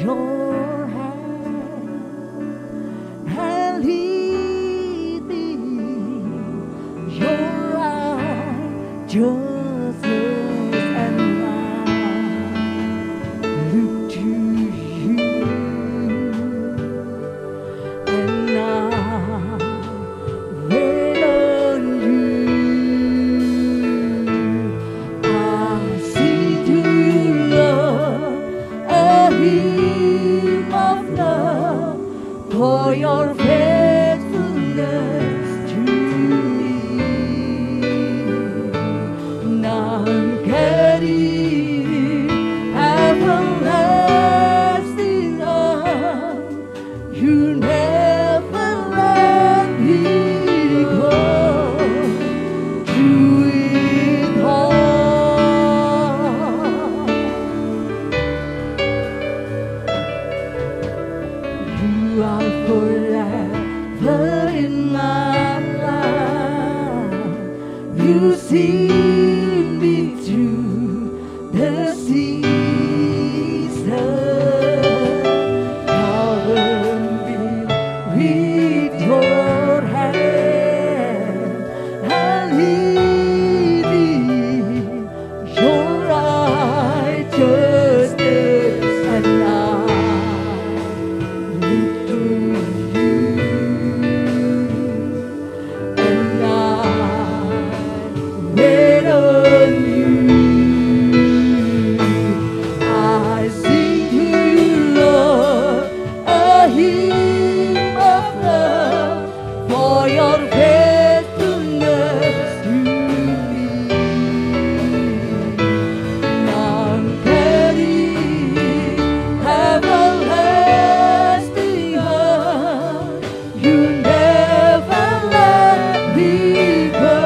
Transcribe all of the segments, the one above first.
your hand and lead me. Your righteousness and life. Look to you, and I wait on you. I sing to you, Lord, a hymn of love for your faithfulness to me. None carrying everlasting love, you never let me go. Through it all, you are forever in my life. You see me through the season. Cover me with your hand and lead me. Your righteousness and life. Look to you, and I wait on you. I sing to you, Lord, a hymn of love for your faithfulness to me. None carrying everlasting love, you never let me go.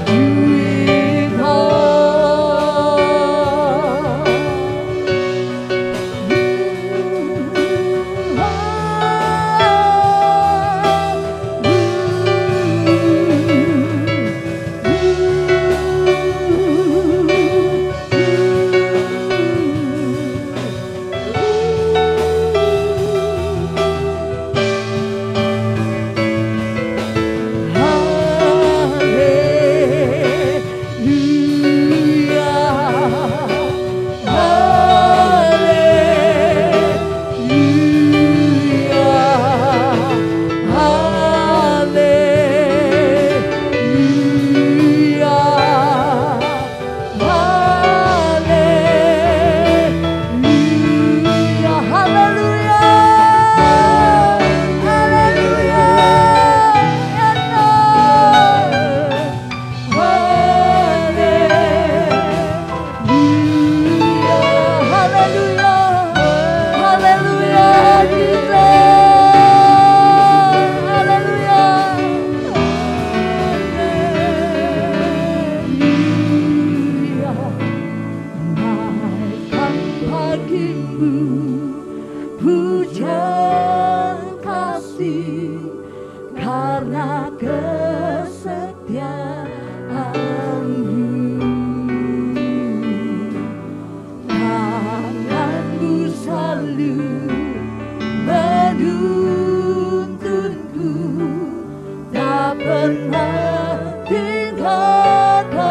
You it pujian kasih karena kesetiaanmu. Tanganmu selalu menuntunku, tak pernah tinggalkanku.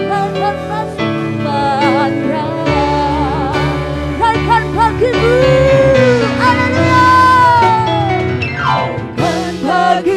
Naikkan masukannya, naikkan kakimu, haleluya. Naikkan kakimu.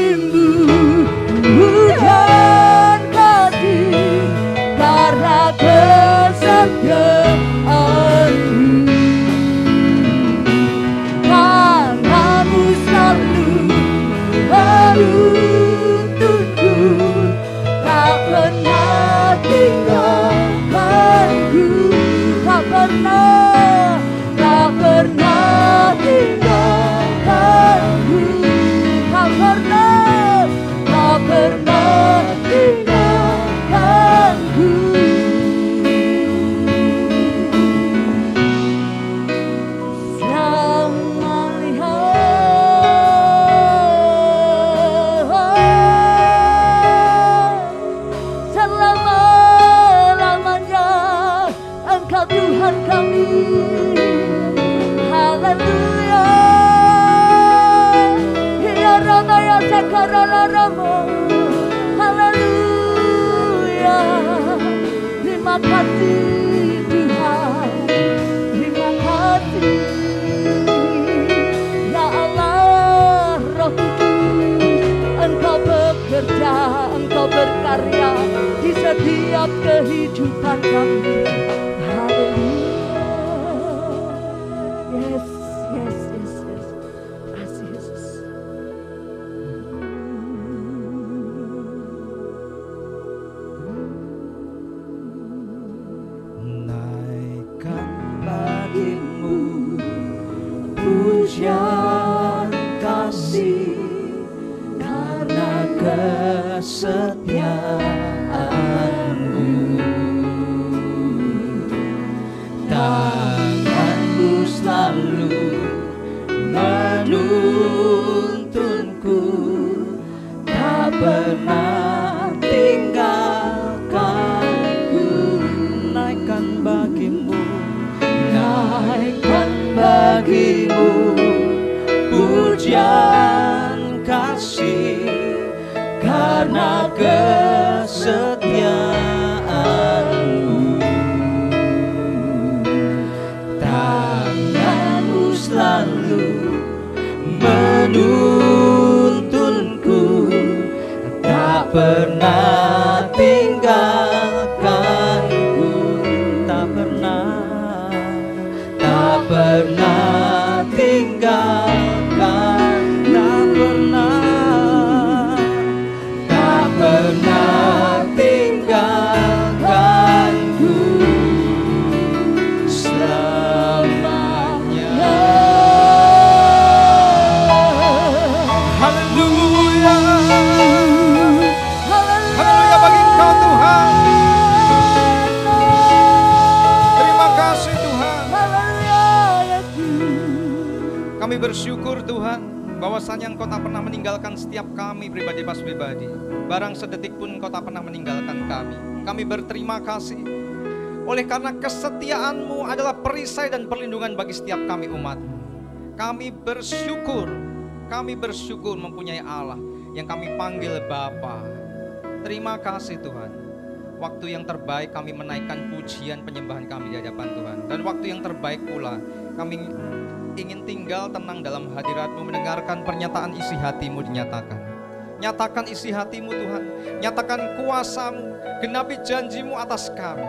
Engkau Tuhan kami. Haleluya. Ya Rama ya Sakarala Rama. Haleluya. Terima kasih Tuhan. Terima kasih. Ya Allah Roh Kudus, Engkau bekerja, Engkau berkarya di setiap kehidupan kami. Haleluya. Yes, yes, yes, yes. Kasih Yesus. Naikkan bagimu pujian kasih karena kesetiaanmu. Tanganmu selalu menuntunku, tak pernah tinggalkanku. Naikkan bagimu, naikkan bagimu pujian kasih karena kesetiaanmu. Tanganmu selalu menuntunku, tak pernah tinggalkanku. Tak pernah, tak pernah tinggalkan. Tak pernah, tak pernah tinggalkanku selamanya. Haleluya. Haleluya bagi Engkau Tuhan. Terima kasih Tuhan. Kami bersyukur Tuhan bahwasanya Engkau tak pernah meninggalkan setiap kami pribadi pas pribadi. Barang sedetik pun Engkau tak pernah meninggalkan kami. Kami berterima kasih oleh karena kesetiaan-Mu adalah perisai dan perlindungan bagi setiap kami umat-Mu. Kami bersyukur mempunyai Allah yang kami panggil Bapa. Terima kasih Tuhan. Waktu yang terbaik kami menaikkan pujian penyembahan kami di hadapan Tuhan. Dan waktu yang terbaik pula kami ingin tinggal tenang dalam hadirat-Mu, mendengarkan pernyataan isi hati-Mu dinyatakan. Nyatakan isi hati-Mu Tuhan, nyatakan kuasa-Mu, genapi janji-Mu atas kami.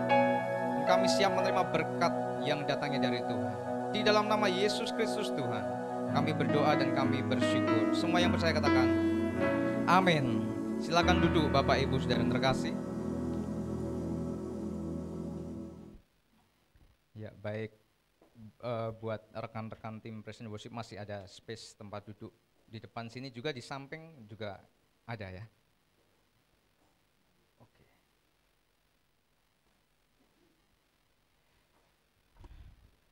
Dan kami siap menerima berkat yang datangnya dari Tuhan. Di dalam nama Yesus Kristus Tuhan, kami berdoa dan kami bersyukur. Semua yang percaya katakan amin. Silakan duduk Bapak Ibu Saudara yang terkasih. Ya baik. Buat rekan-rekan tim Presiden Worship masih ada space tempat duduk di depan sini, juga di samping juga ada ya. Oke.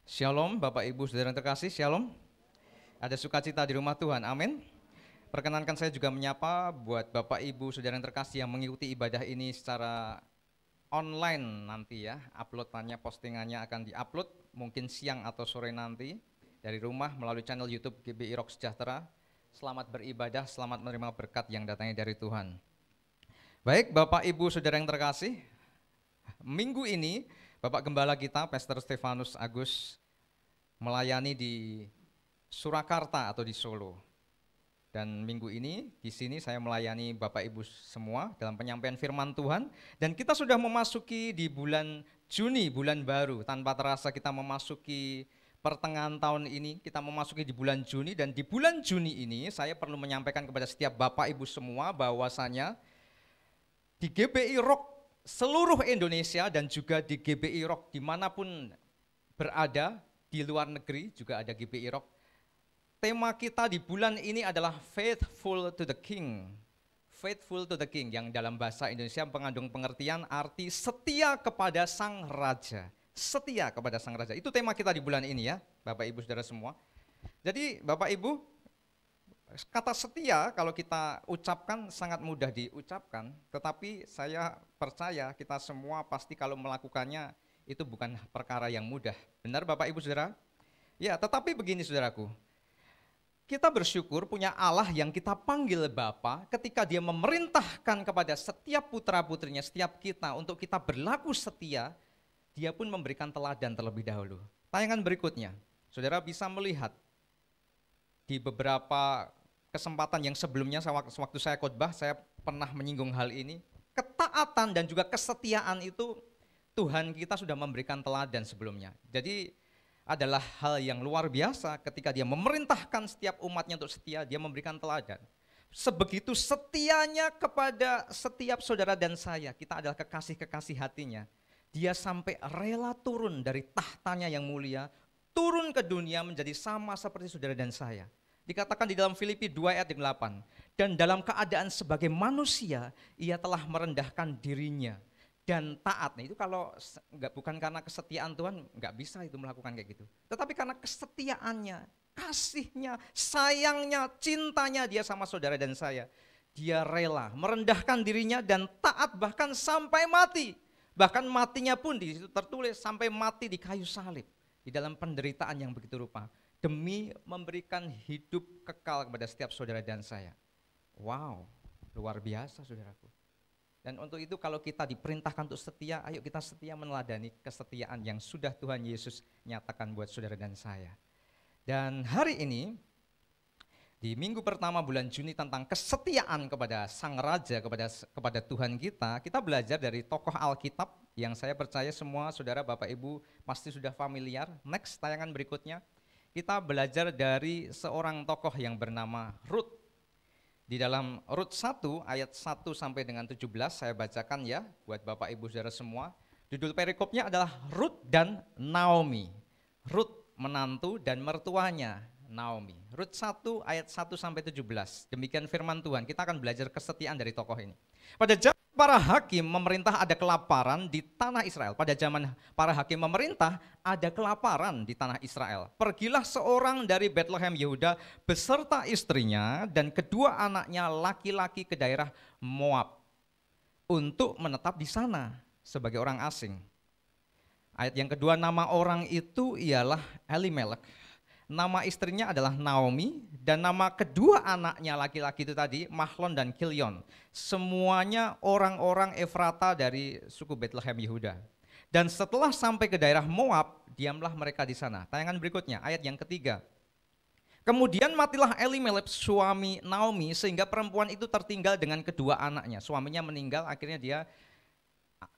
Shalom Bapak Ibu Saudara yang terkasih, shalom. Ada sukacita di rumah Tuhan, amin. Perkenankan saya juga menyapa buat Bapak Ibu Saudara yang terkasih yang mengikuti ibadah ini secara online nanti ya. Uploadannya, postingannya akan diupload mungkin siang atau sore nanti dari rumah melalui channel YouTube GBI Rock Sejahtera. Selamat beribadah, selamat menerima berkat yang datangnya dari Tuhan. Baik Bapak Ibu Saudara yang terkasih, minggu ini Bapak Gembala kita Pastor Stefanus Agus melayani di Surakarta atau di Solo. Dan minggu ini di sini saya melayani Bapak Ibu semua dalam penyampaian firman Tuhan. Dan kita sudah memasuki di bulan Juni, bulan baru. Tanpa terasa kita memasuki pertengahan tahun ini, kita memasuki di bulan Juni. Dan di bulan Juni ini saya perlu menyampaikan kepada setiap Bapak Ibu semua bahwasanya di GBI Rock seluruh Indonesia dan juga di GBI Rock dimanapun berada, di luar negeri juga ada GBI Rock. Tema kita di bulan ini adalah Faithful to the King. Faithful to the King yang dalam bahasa Indonesia mengandung pengertian arti setia kepada Sang Raja. Setia kepada Sang Raja. Itu tema kita di bulan ini ya, Bapak Ibu Saudara semua. Jadi Bapak Ibu, kata setia kalau kita ucapkan sangat mudah diucapkan, tetapi saya percaya kita semua pasti kalau melakukannya itu bukan perkara yang mudah. Benar Bapak Ibu Saudara? Ya, tetapi begini saudaraku, kita bersyukur punya Allah yang kita panggil Bapa ketika dia memerintahkan kepada setiap putra-putrinya, setiap kita untuk kita berlaku setia, dia pun memberikan teladan terlebih dahulu. Tayangan berikutnya, saudara bisa melihat di beberapa kesempatan yang sebelumnya sewaktu saya khotbah, saya pernah menyinggung hal ini. Ketaatan dan juga kesetiaan itu Tuhan kita sudah memberikan teladan sebelumnya. Jadi adalah hal yang luar biasa ketika dia memerintahkan setiap umatnya untuk setia, dia memberikan teladan. Sebegitu setianya kepada setiap saudara dan saya, kita adalah kekasih-kekasih hatinya. Dia sampai rela turun dari tahtanya yang mulia, turun ke dunia menjadi sama seperti saudara dan saya. Dikatakan di dalam Filipi 2 ayat 8, dan dalam keadaan sebagai manusia, ia telah merendahkan dirinya dan taat. Nah itu kalau bukan karena kesetiaan Tuhan, nggak bisa itu melakukan kayak gitu. Tetapi karena kesetiaannya, kasihnya, sayangnya, cintanya dia sama saudara dan saya, dia rela merendahkan dirinya dan taat bahkan sampai mati. Bahkan matinya pun di situ tertulis sampai mati di kayu salib, di dalam penderitaan yang begitu rupa, demi memberikan hidup kekal kepada setiap saudara dan saya. Wow, luar biasa saudaraku. Dan untuk itu kalau kita diperintahkan untuk setia, ayo kita setia meneladani kesetiaan yang sudah Tuhan Yesus nyatakan buat saudara dan saya. Dan hari ini, di minggu pertama bulan Juni tentang kesetiaan kepada Sang Raja, kepada Tuhan kita belajar dari tokoh Alkitab yang saya percaya semua saudara Bapak Ibu pasti sudah familiar. Next, tayangan berikutnya. Kita belajar dari seorang tokoh yang bernama Rut. Di dalam Rut 1 ayat 1 sampai dengan 17 saya bacakan ya buat Bapak Ibu Saudara semua. Judul perikopnya adalah Rut dan Naomi. Rut menantu dan mertuanya Naomi. Rut 1 ayat 1 sampai 17. Demikian firman Tuhan. Kita akan belajar kesetiaan dari tokoh ini. Pada zaman para hakim memerintah ada kelaparan di tanah Israel. Pada zaman para hakim memerintah ada kelaparan di tanah Israel. Pergilah seorang dari Bethlehem Yehuda beserta istrinya dan kedua anaknya laki-laki ke daerah Moab untuk menetap di sana sebagai orang asing. Ayat yang kedua, nama orang itu ialah Elimelek. Nama istrinya adalah Naomi dan nama kedua anaknya laki-laki itu tadi Mahlon dan Kilion. Semuanya orang-orang Efrata dari suku Bethlehem Yehuda. Dan setelah sampai ke daerah Moab, diamlah mereka di sana. Tayangan berikutnya, ayat yang ketiga. Kemudian matilah Elimelek suami Naomi sehingga perempuan itu tertinggal dengan kedua anaknya. Suaminya meninggal, akhirnya dia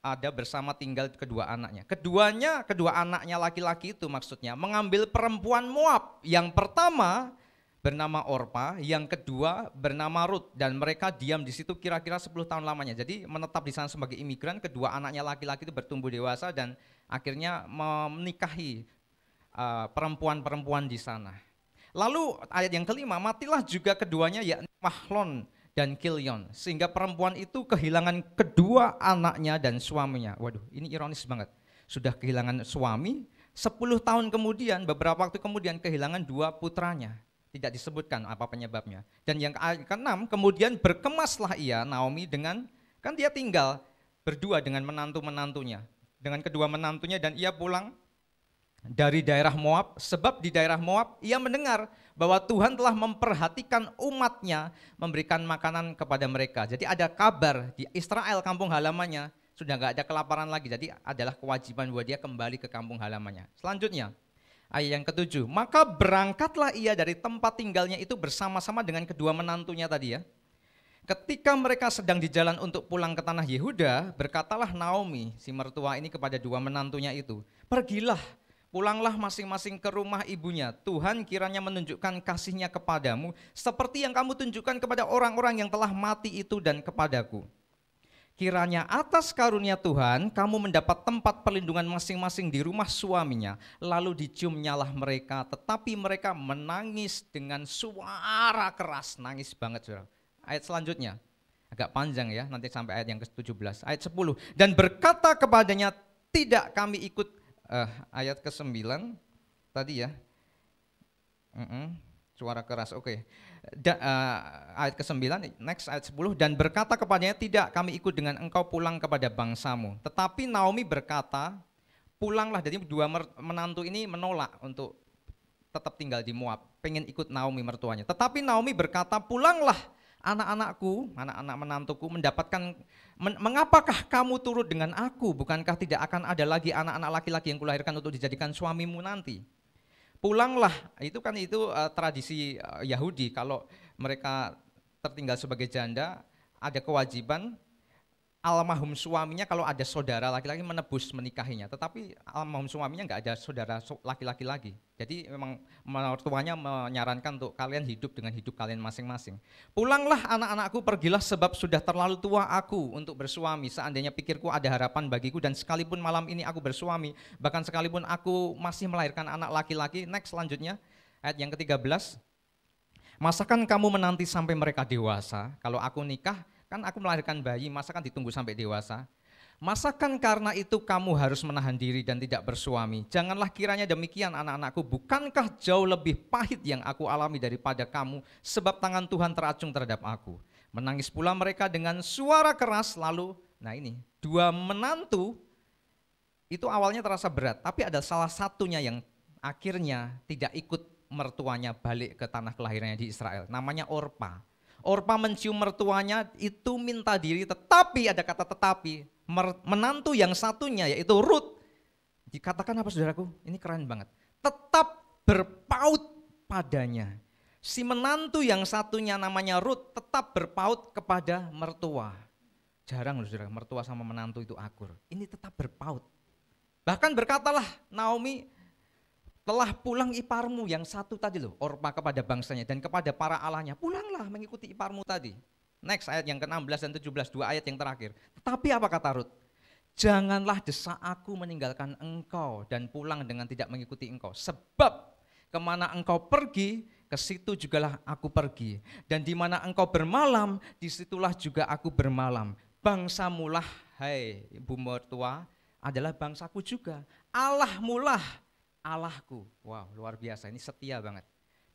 ada bersama tinggal kedua anaknya. Kedua anaknya laki-laki itu maksudnya mengambil perempuan Moab. Yang pertama bernama Orpa, yang kedua bernama Rut, dan mereka diam di situ kira-kira 10 tahun lamanya. Jadi menetap di sana sebagai imigran. Kedua anaknya laki-laki itu bertumbuh dewasa dan akhirnya menikahi perempuan-perempuan di sana. Lalu ayat yang kelima, matilah juga keduanya yakni Mahlon dan Kilion, sehingga perempuan itu kehilangan kedua anaknya dan suaminya. Waduh, ini ironis banget. Sudah kehilangan suami, 10 tahun kemudian, beberapa waktu kemudian kehilangan dua putranya. Tidak disebutkan apa penyebabnya. Dan yang keenam, kemudian berkemaslah ia, Naomi, kan dia tinggal berdua dengan menantu-menantunya. Dengan kedua menantunya dan ia pulang dari daerah Moab, sebab di daerah Moab ia mendengar bahwa Tuhan telah memperhatikan umatnya, memberikan makanan kepada mereka. Jadi ada kabar di Israel, kampung halamannya, sudah nggak ada kelaparan lagi. Jadi adalah kewajiban buat dia kembali ke kampung halamannya. Selanjutnya, ayat yang ketujuh, maka berangkatlah ia dari tempat tinggalnya itu bersama-sama dengan kedua menantunya tadi ya. Ketika mereka sedang di jalan untuk pulang ke tanah Yehuda, berkatalah Naomi, si mertua ini kepada dua menantunya itu, pergilah, pulanglah masing-masing ke rumah ibunya. Tuhan kiranya menunjukkan kasih-Nya kepadamu seperti yang kamu tunjukkan kepada orang-orang yang telah mati itu dan kepadaku. Kiranya atas karunia Tuhan kamu mendapat tempat perlindungan masing-masing di rumah suaminya. Lalu diciumnyalah mereka, tetapi mereka menangis dengan suara keras. Nangis banget saudara. Ayat selanjutnya, agak panjang ya, nanti sampai ayat yang ke-17. Ayat 10, dan berkata kepadanya, tidak kami ikut. Ayat ke-9 tadi ya, suara keras, oke. Ayat ke-9, next ayat 10, dan berkata kepadanya, tidak kami ikut dengan engkau pulang kepada bangsamu. Tetapi Naomi berkata, pulanglah. Jadi dua menantu ini menolak untuk tetap tinggal di Moab, pengen ikut Naomi mertuanya. Tetapi Naomi berkata, pulanglah anak-anakku, anak-anak menantuku mendapatkan, mengapakah kamu turut dengan aku? Bukankah tidak akan ada lagi anak-anak laki-laki yang kulahirkan untuk dijadikan suamimu nanti? Pulanglah, itu kan tradisi Yahudi, kalau mereka tertinggal sebagai janda, ada kewajiban almarhum suaminya kalau ada saudara laki-laki menebus menikahinya, tetapi almarhum suaminya nggak ada saudara laki-laki lagi. Jadi memang mertuanya menyarankan untuk kalian hidup dengan hidup kalian masing-masing. Pulanglah anak-anakku, pergilah sebab sudah terlalu tua aku untuk bersuami. Seandainya pikirku ada harapan bagiku dan sekalipun malam ini aku bersuami, bahkan sekalipun aku masih melahirkan anak laki-laki. Next selanjutnya, ayat yang ke-13. Masakan kamu menanti sampai mereka dewasa? Kalau aku nikah, kan aku melahirkan bayi, masakan ditunggu sampai dewasa? Masakan karena itu kamu harus menahan diri dan tidak bersuami? Janganlah kiranya demikian anak-anakku, bukankah jauh lebih pahit yang aku alami daripada kamu, sebab tangan Tuhan teracung terhadap aku. Menangis pula mereka dengan suara keras, lalu, nah ini, dua menantu, itu awalnya terasa berat, tapi ada salah satunya yang akhirnya tidak ikut mertuanya balik ke tanah kelahirannya di Israel, namanya Orpa. Orpa mencium mertuanya itu minta diri, tetapi ada kata tetapi, menantu yang satunya yaitu Rut, dikatakan apa saudaraku? Ini keren banget. Tetap berpaut padanya. Si menantu yang satunya namanya Rut tetap berpaut kepada mertua. Jarang loh saudara, mertua sama menantu itu akur. Ini tetap berpaut. Bahkan berkatalah Naomi, telah pulang iparmu yang satu tadi loh, Orpa kepada bangsanya dan kepada para allahnya, pulanglah mengikuti iparmu tadi. Next ayat yang ke-16 dan 17, dua ayat yang terakhir. Tetapi apa kata Rut? Janganlah desak aku meninggalkan engkau dan pulang dengan tidak mengikuti engkau. Sebab kemana engkau pergi, ke situ jugalah aku pergi. Dan di mana engkau bermalam, disitulah juga aku bermalam. Bangsamulah, hai ibu mertua, adalah bangsaku juga. Allahmulah Allahku. Wow, luar biasa, ini setia banget.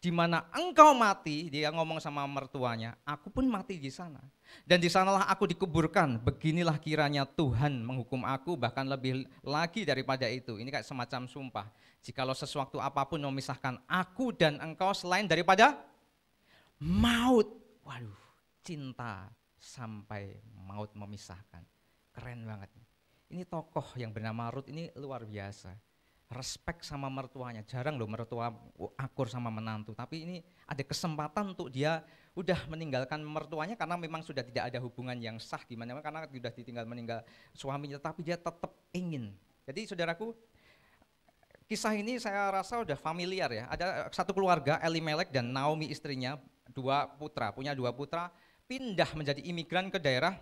Di mana engkau mati, dia ngomong sama mertuanya, aku pun mati di sana. Dan di sanalah aku dikuburkan. Beginilah kiranya Tuhan menghukum aku, bahkan lebih lagi daripada itu. Ini kayak semacam sumpah. Jikalau sesuatu apapun memisahkan aku dan engkau selain daripada maut. Waduh, cinta sampai maut memisahkan. Keren banget. Ini tokoh yang bernama Rut ini luar biasa. Respect sama mertuanya, jarang loh mertua akur sama menantu, tapi ini ada kesempatan untuk dia udah meninggalkan mertuanya karena memang sudah tidak ada hubungan yang sah gimana, karena sudah ditinggal meninggal suaminya, tapi dia tetap ingin. Jadi saudaraku, kisah ini saya rasa udah familiar ya. Ada satu keluarga, Elimelek dan Naomi istrinya, punya dua putra, pindah menjadi imigran ke daerah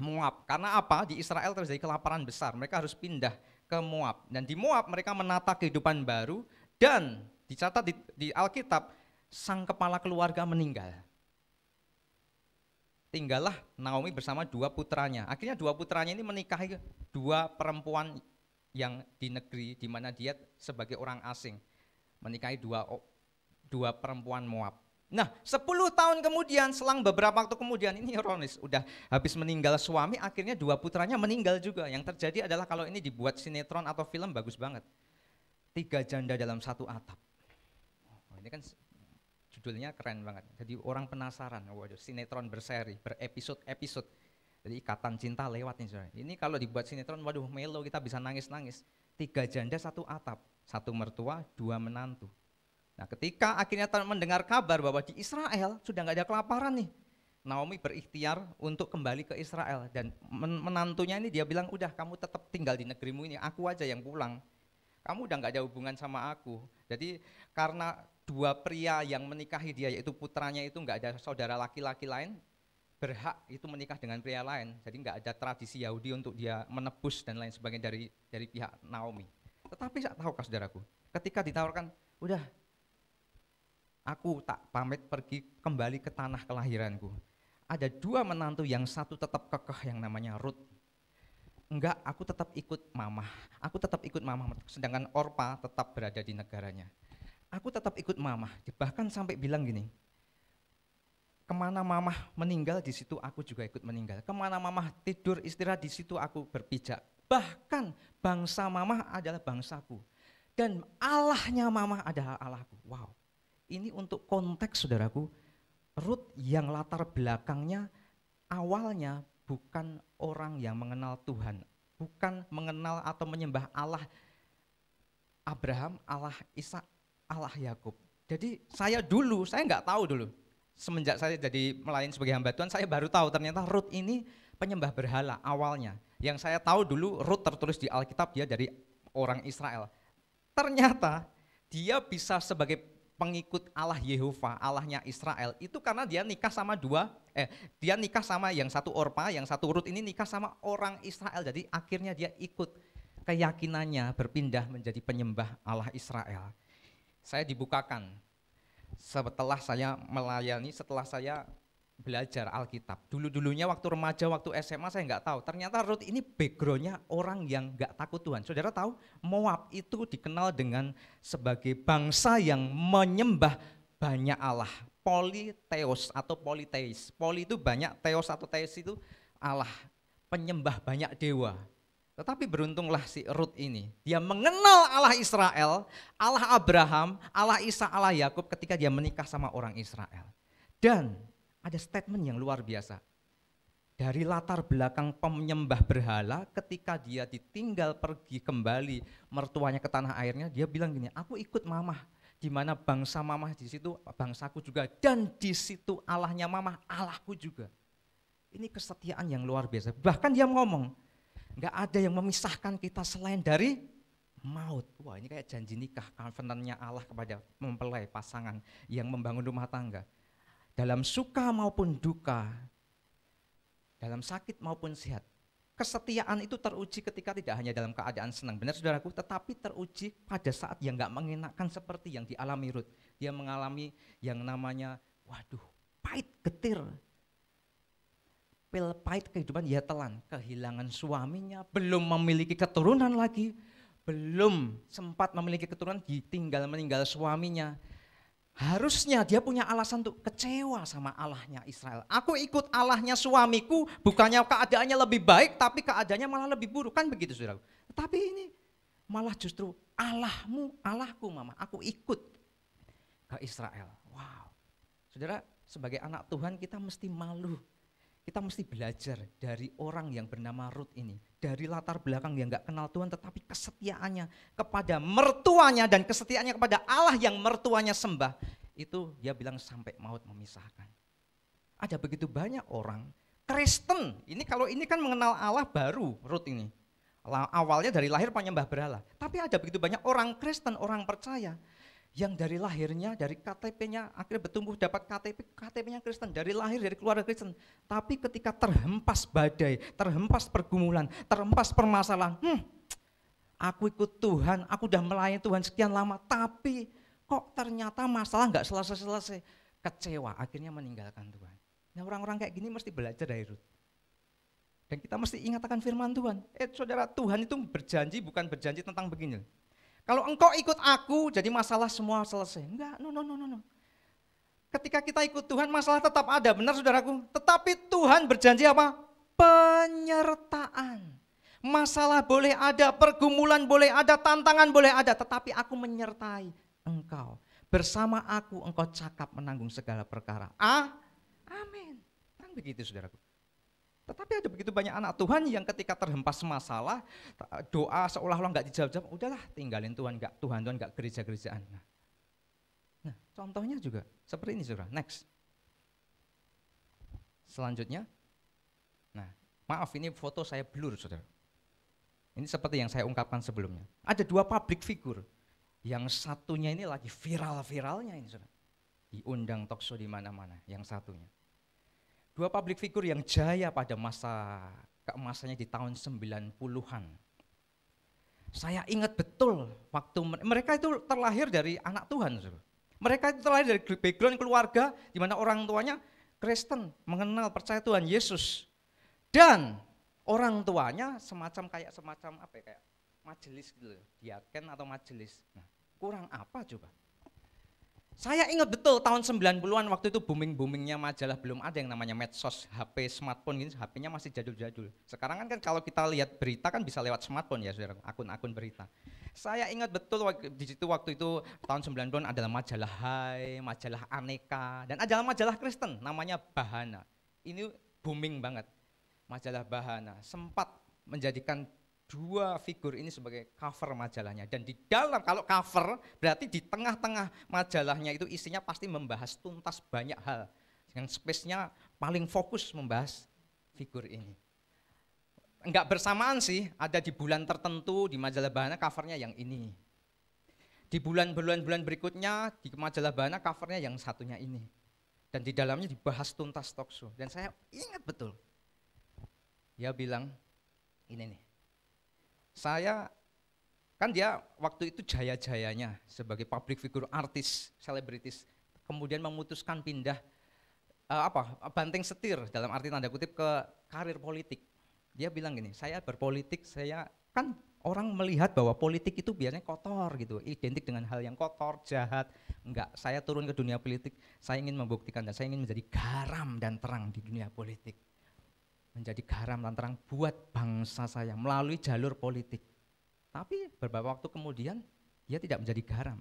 Moab. Karena apa? Di Israel terjadi kelaparan besar, mereka harus pindah ke Moab, dan di Moab mereka menata kehidupan baru, dan dicatat di Alkitab sang kepala keluarga meninggal. Tinggallah Naomi bersama dua putranya. Akhirnya dua putranya ini menikahi dua perempuan yang di negeri di mana dia sebagai orang asing, menikahi dua perempuan Moab. Nah, 10 tahun kemudian, selang beberapa waktu kemudian, ini ironis, udah habis meninggal suami, akhirnya dua putranya meninggal juga. Yang terjadi adalah kalau ini dibuat sinetron atau film bagus banget. 3 janda dalam satu atap. Oh, ini kan judulnya keren banget. Jadi orang penasaran, waduh, sinetron berseri, berepisode-episode. Jadi ikatan cinta lewat nih saudara. Ini kalau dibuat sinetron, waduh melo, kita bisa nangis-nangis. 3 janda satu atap, 1 mertua, 2 menantu. Nah, ketika akhirnya mendengar kabar bahwa di Israel sudah nggak ada kelaparan nih, Naomi berikhtiar untuk kembali ke Israel, dan menantunya ini dia bilang, udah kamu tetap tinggal di negerimu ini, aku aja yang pulang. Kamu udah nggak ada hubungan sama aku. Jadi karena dua pria yang menikahi dia, yaitu putranya itu nggak ada saudara laki-laki lain, berhak itu menikah dengan pria lain. Jadi nggak ada tradisi Yahudi untuk dia menebus dan lain sebagainya dari pihak Naomi. Tetapi tahukah saudaraku, ketika ditawarkan, udah aku tak pamit pergi kembali ke tanah kelahiranku, ada 2 menantu, yang satu tetap kekeh yang namanya Rut. Enggak, aku tetap ikut mama. Sedangkan Orpa tetap berada di negaranya. Aku tetap ikut mama. Bahkan sampai bilang gini, kemana mama meninggal di situ aku juga ikut meninggal. Kemana mama tidur istirahat di situ aku berpijak Bahkan bangsa mamah adalah bangsaku. Dan Allahnya mamah adalah Allahku. Wow, ini untuk konteks saudaraku, Rut yang latar belakangnya awalnya bukan orang yang mengenal Tuhan. Bukan mengenal atau menyembah Allah Abraham, Allah Ishak, Allah Yakub. Jadi saya nggak tahu dulu. Semenjak saya jadi melayani sebagai hamba Tuhan, saya baru tahu ternyata Rut ini penyembah berhala awalnya. Yang saya tahu dulu Rut tertulis di Alkitab dia dari orang Israel. Ternyata dia bisa sebagai pengikut Allah Yehova, Allahnya Israel, itu karena dia nikah sama dia nikah sama yang satu Orpa, yang satu Rut ini nikah sama orang Israel. Jadi akhirnya dia ikut keyakinannya berpindah menjadi penyembah Allah Israel. Saya dibukakan setelah saya melayani, setelah saya belajar Alkitab. Dulu-dulunya waktu remaja, waktu SMA saya nggak tahu. Ternyata Rut ini backgroundnya orang yang nggak takut Tuhan. Saudara tahu Moab itu dikenal dengan sebagai bangsa yang menyembah banyak Allah. Politeos atau politeis. Poli itu banyak, teos atau teis itu Allah. Penyembah banyak dewa. Tetapi beruntunglah si Rut ini. Dia mengenal Allah Israel, Allah Abraham, Allah Ishak, Allah Yakub ketika dia menikah sama orang Israel. Dan ada statement yang luar biasa. Dari latar belakang penyembah berhala, ketika dia ditinggal pergi kembali mertuanya ke tanah airnya, dia bilang gini, aku ikut mamah, di mana bangsa mamah di situ bangsaku juga, dan di situ Allahnya mamah, Allahku juga. Ini kesetiaan yang luar biasa. Bahkan dia ngomong, nggak ada yang memisahkan kita selain dari maut. Wah, ini kayak janji nikah, covenantnya Allah kepada mempelai pasangan yang membangun rumah tangga. Dalam suka maupun duka, dalam sakit maupun sehat, kesetiaan itu teruji ketika tidak hanya dalam keadaan senang, benar saudaraku, tetapi teruji pada saat yang gak mengenakan seperti yang dialami Rut. Dia mengalami yang namanya, waduh, pahit getir. Pil pahit kehidupan dia telan, kehilangan suaminya, belum memiliki keturunan lagi, belum sempat memiliki keturunan, ditinggal meninggal suaminya. Harusnya dia punya alasan untuk kecewa sama Allahnya Israel. Aku ikut Allahnya suamiku, bukannya keadaannya lebih baik, tapi keadaannya malah lebih buruk, kan begitu saudara. Tapi ini malah justru Allahmu, Allahku mama, aku ikut ke Israel. Wow, saudara, sebagai anak Tuhan kita mesti malu. Kita mesti belajar dari orang yang bernama Rut ini. Dari latar belakang yang gak kenal Tuhan, tetapi kesetiaannya kepada mertuanya dan kesetiaannya kepada Allah yang mertuanya sembah. Itu dia bilang sampai maut memisahkan. Ada begitu banyak orang Kristen, ini kalau ini kan mengenal Allah baru Rut ini. Awalnya dari lahir penyembah berhala. Tapi ada begitu banyak orang Kristen, orang percaya, yang dari lahirnya, dari KTP-nya akhirnya bertumbuh dapat KTP-nya Kristen, dari lahir dari keluarga Kristen. Tapi ketika terhempas badai, terhempas pergumulan, terhempas permasalahan, aku ikut Tuhan, aku udah melayani Tuhan sekian lama, tapi kok ternyata masalah nggak selesai-selesai, kecewa, akhirnya meninggalkan Tuhan. Nah, orang-orang kayak gini mesti belajar dari Rut. Dan kita mesti ingat akan firman Tuhan. Saudara, Tuhan itu berjanji, bukan berjanji tentang begini. Kalau engkau ikut aku, jadi masalah semua selesai. Enggak, no. Ketika kita ikut Tuhan, masalah tetap ada, benar saudaraku. Tetapi Tuhan berjanji apa? Penyertaan. Masalah boleh ada, pergumulan boleh ada, tantangan boleh ada, tetapi aku menyertai engkau. Bersama aku engkau cakap menanggung segala perkara. Amin. Kan begitu saudaraku. Tetapi ada begitu banyak anak Tuhan yang ketika terhempas masalah, doa seolah-olah nggak dijawab-jawab, udahlah tinggalin Tuhan nggak gereja-gerejaan. Nah, contohnya juga seperti ini saudara. Next. Selanjutnya, nah maaf ini foto saya blur saudara. Ini seperti yang saya ungkapkan sebelumnya. Ada dua public figure, yang satunya ini lagi viral-viralnya ini saudara. Diundang talk show di mana-mana, yang satunya. Dua public figure yang jaya pada masa keemasannya di tahun 90-an. Saya ingat betul waktu mereka itu terlahir dari anak Tuhan. Mereka itu terlahir dari background keluarga di mana orang tuanya Kristen, mengenal percaya Tuhan Yesus. Dan orang tuanya semacam majelis gitu, diaken atau majelis. Nah, kurang apa coba? Saya ingat betul tahun 90-an waktu itu booming-boomingnya majalah, belum ada yang namanya medsos, HP, smartphone gitu, HP-nya masih jadul-jadul. Sekarang kan kalau kita lihat berita kan bisa lewat smartphone ya saudara, akun-akun berita. Saya ingat betul di situ waktu itu tahun 90-an adalah majalah Hai, majalah Aneka, dan adalah majalah Kristen namanya Bahana. Ini booming banget. Majalah Bahana sempat menjadikan dua figur ini sebagai cover majalahnya, dan di dalam, kalau cover berarti di tengah-tengah majalahnya itu isinya pasti membahas tuntas banyak hal, yang space-nya paling fokus membahas figur ini. Enggak bersamaan sih, ada di bulan tertentu di majalah Bahana covernya yang ini, di bulan-bulan berikutnya di majalah Bahana covernya yang satunya ini, dan di dalamnya dibahas tuntas talk show. Dan saya ingat betul dia bilang ini nih, saya kan dia waktu itu jaya-jayanya sebagai public figure, artis, selebritis, kemudian memutuskan pindah banting setir dalam arti tanda kutip ke karir politik. Dia bilang gini, saya berpolitik, saya kan orang melihat bahwa politik itu biasanya kotor gitu, identik dengan hal yang kotor, jahat. Enggak, saya turun ke dunia politik, saya ingin membuktikan dan saya ingin menjadi garam dan terang di dunia politik. Menjadi garam dan terang buat bangsa saya melalui jalur politik. Tapi beberapa waktu kemudian dia tidak menjadi garam.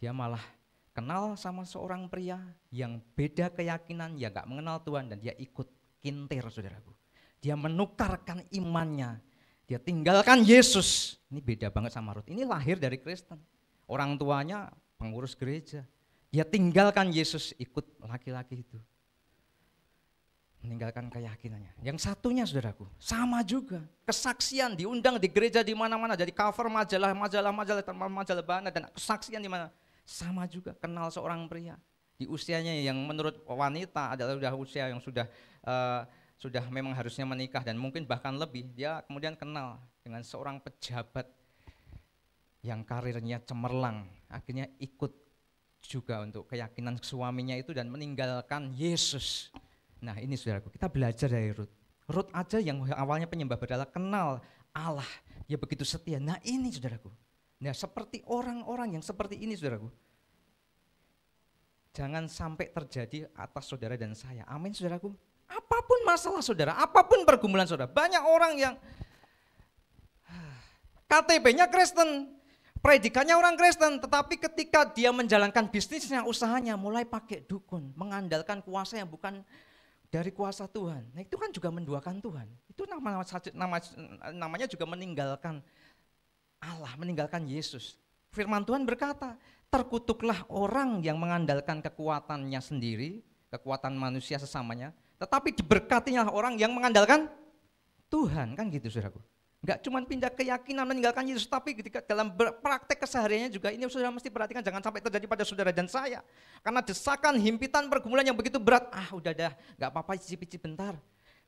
Dia malah kenal sama seorang pria yang beda keyakinan, yang gak mengenal Tuhan, dan dia ikut kintir saudaraku. Dia menukarkan imannya, dia tinggalkan Yesus. Ini beda banget sama Rut, ini lahir dari Kristen. Orang tuanya pengurus gereja, dia tinggalkan Yesus, ikut laki-laki itu. Meninggalkan keyakinannya. Yang satunya saudaraku, sama juga. Kesaksian diundang di gereja di mana-mana, jadi cover majalah Bahana, dan kesaksian di mana. Sama juga, kenal seorang pria di usianya yang menurut wanita adalah usia yang sudah memang harusnya menikah dan mungkin bahkan lebih. Dia kemudian kenal dengan seorang pejabat yang karirnya cemerlang, akhirnya ikut juga untuk keyakinan suaminya itu dan meninggalkan Yesus. Nah ini saudaraku, kita belajar dari Rut. Rut aja yang awalnya penyembah berhala kenal Allah, dia begitu setia. Nah ini saudaraku, nah seperti orang-orang yang seperti ini saudaraku, jangan sampai terjadi atas saudara dan saya. Amin saudaraku. Apapun masalah saudara, apapun pergumulan saudara, banyak orang yang KTP-nya Kristen, predikannya orang Kristen, tetapi ketika dia menjalankan bisnisnya, usahanya, mulai pakai dukun, mengandalkan kuasa yang bukan dari kuasa Tuhan. Nah itu kan juga menduakan Tuhan. Itu namanya juga meninggalkan Allah, meninggalkan Yesus. Firman Tuhan berkata, terkutuklah orang yang mengandalkan kekuatannya sendiri, kekuatan manusia sesamanya, tetapi diberkatinya orang yang mengandalkan Tuhan. Kan gitu saudaraku. Enggak cuma pindah keyakinan meninggalkan Yesus, tapi ketika dalam praktek kesehariannya juga ini saudara mesti perhatikan, jangan sampai terjadi pada saudara dan saya. Karena desakan, himpitan, pergumulan yang begitu berat, udah dah, enggak apa-apa, icip-icip bentar.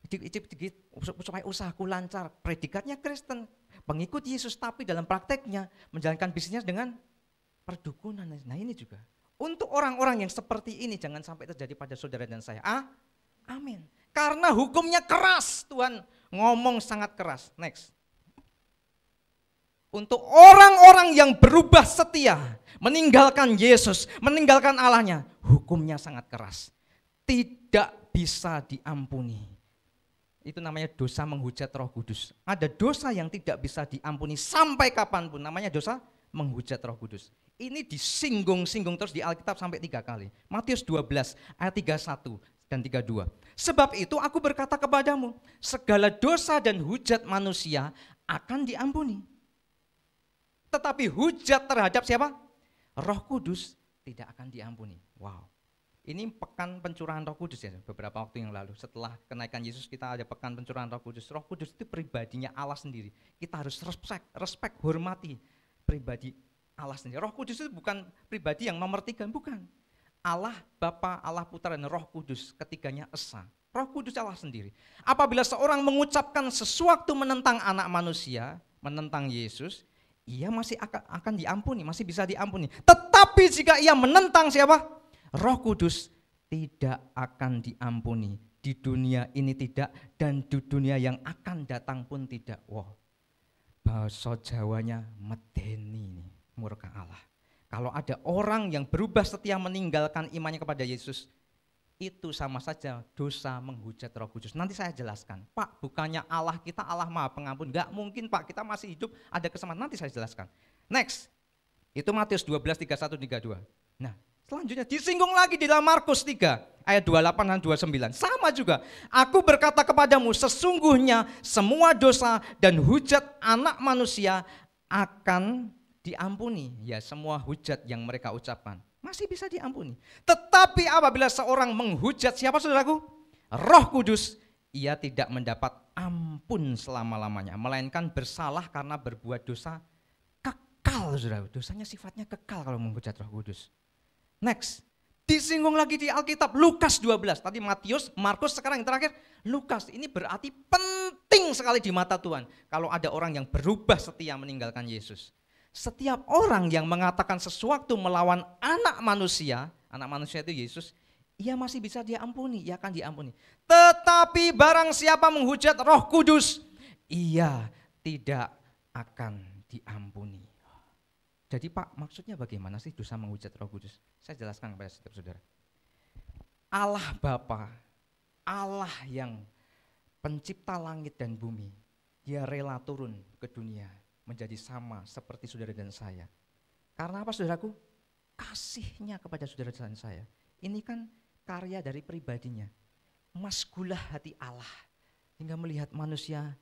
Icip-icip supaya usahaku lancar. Predikatnya Kristen, pengikut Yesus, tapi dalam prakteknya menjalankan bisnisnya dengan perdukunan. Nah ini juga. Untuk orang-orang yang seperti ini jangan sampai terjadi pada saudara dan saya. Amin. Karena hukumnya keras, Tuhan ngomong sangat keras. Next. Untuk orang-orang yang berubah setia, meninggalkan Yesus, meninggalkan Allahnya, hukumnya sangat keras. Tidak bisa diampuni. Itu namanya dosa menghujat Roh Kudus. Ada dosa yang tidak bisa diampuni sampai kapanpun, namanya dosa menghujat Roh Kudus. Ini disinggung-singgung terus di Alkitab sampai 3 kali. Matius 12 ayat 31 dan 32. Sebab itu aku berkata kepadamu, segala dosa dan hujat manusia akan diampuni. Tetapi hujat terhadap siapa? Roh Kudus tidak akan diampuni. Wow. Ini pekan pencurahan Roh Kudus ya, beberapa waktu yang lalu. Setelah kenaikan Yesus kita ada pekan pencurahan Roh Kudus. Roh Kudus itu pribadinya Allah sendiri. Kita harus respect, hormati pribadi Allah sendiri. Roh Kudus itu bukan pribadi yang nomor 3, bukan. Allah Bapa, Allah Putra dan Roh Kudus, ketiganya esa. Roh Kudus Allah sendiri. Apabila seorang mengucapkan sesuatu menentang anak manusia, menentang Yesus, ia masih akan diampuni, masih bisa diampuni. Tetapi jika ia menentang siapa? Roh Kudus, tidak akan diampuni. Di dunia ini tidak, dan di dunia yang akan datang pun tidak. Wow, bahasa Jawanya medeni, murka Allah. Kalau ada orang yang berubah setia meninggalkan imannya kepada Yesus, itu sama saja dosa menghujat Roh Kudus. Nanti saya jelaskan. Pak, bukannya Allah kita Allah Maha Pengampun. Enggak mungkin Pak, kita masih hidup ada kesempatan. Nanti saya jelaskan. Next, itu Matius 12, 31, 32. Nah, selanjutnya disinggung lagi di dalam Markus 3 ayat 28 dan 29. Sama juga. Aku berkata kepadamu, sesungguhnya semua dosa dan hujat anak manusia akan diampuni. Ya, semua hujat yang mereka ucapkan masih bisa diampuni. Tetapi apabila seorang menghujat siapa saudaraku? Roh Kudus, ia tidak mendapat ampun selama-lamanya, melainkan bersalah karena berbuat dosa kekal, saudaraku. Dosanya sifatnya kekal kalau menghujat Roh Kudus. Next, disinggung lagi di Alkitab, Lukas 12. Tadi Matius, Markus, sekarang yang terakhir Lukas. Ini berarti penting sekali di mata Tuhan kalau ada orang yang berubah setia meninggalkan Yesus. Setiap orang yang mengatakan sesuatu melawan anak manusia itu Yesus, ia masih bisa diampuni, ia akan diampuni. Tetapi barang siapa menghujat Roh Kudus, ia tidak akan diampuni. Jadi Pak, maksudnya bagaimana sih dosa menghujat Roh Kudus? Saya jelaskan kepada setiap saudara. Allah Bapa, Allah yang pencipta langit dan bumi, dia rela turun ke dunia menjadi sama seperti saudara dan saya. Karena apa saudaraku? Kasihnya kepada saudara dan saya. Ini kan karya dari pribadinya. Masgulah hati Allah hingga melihat manusia,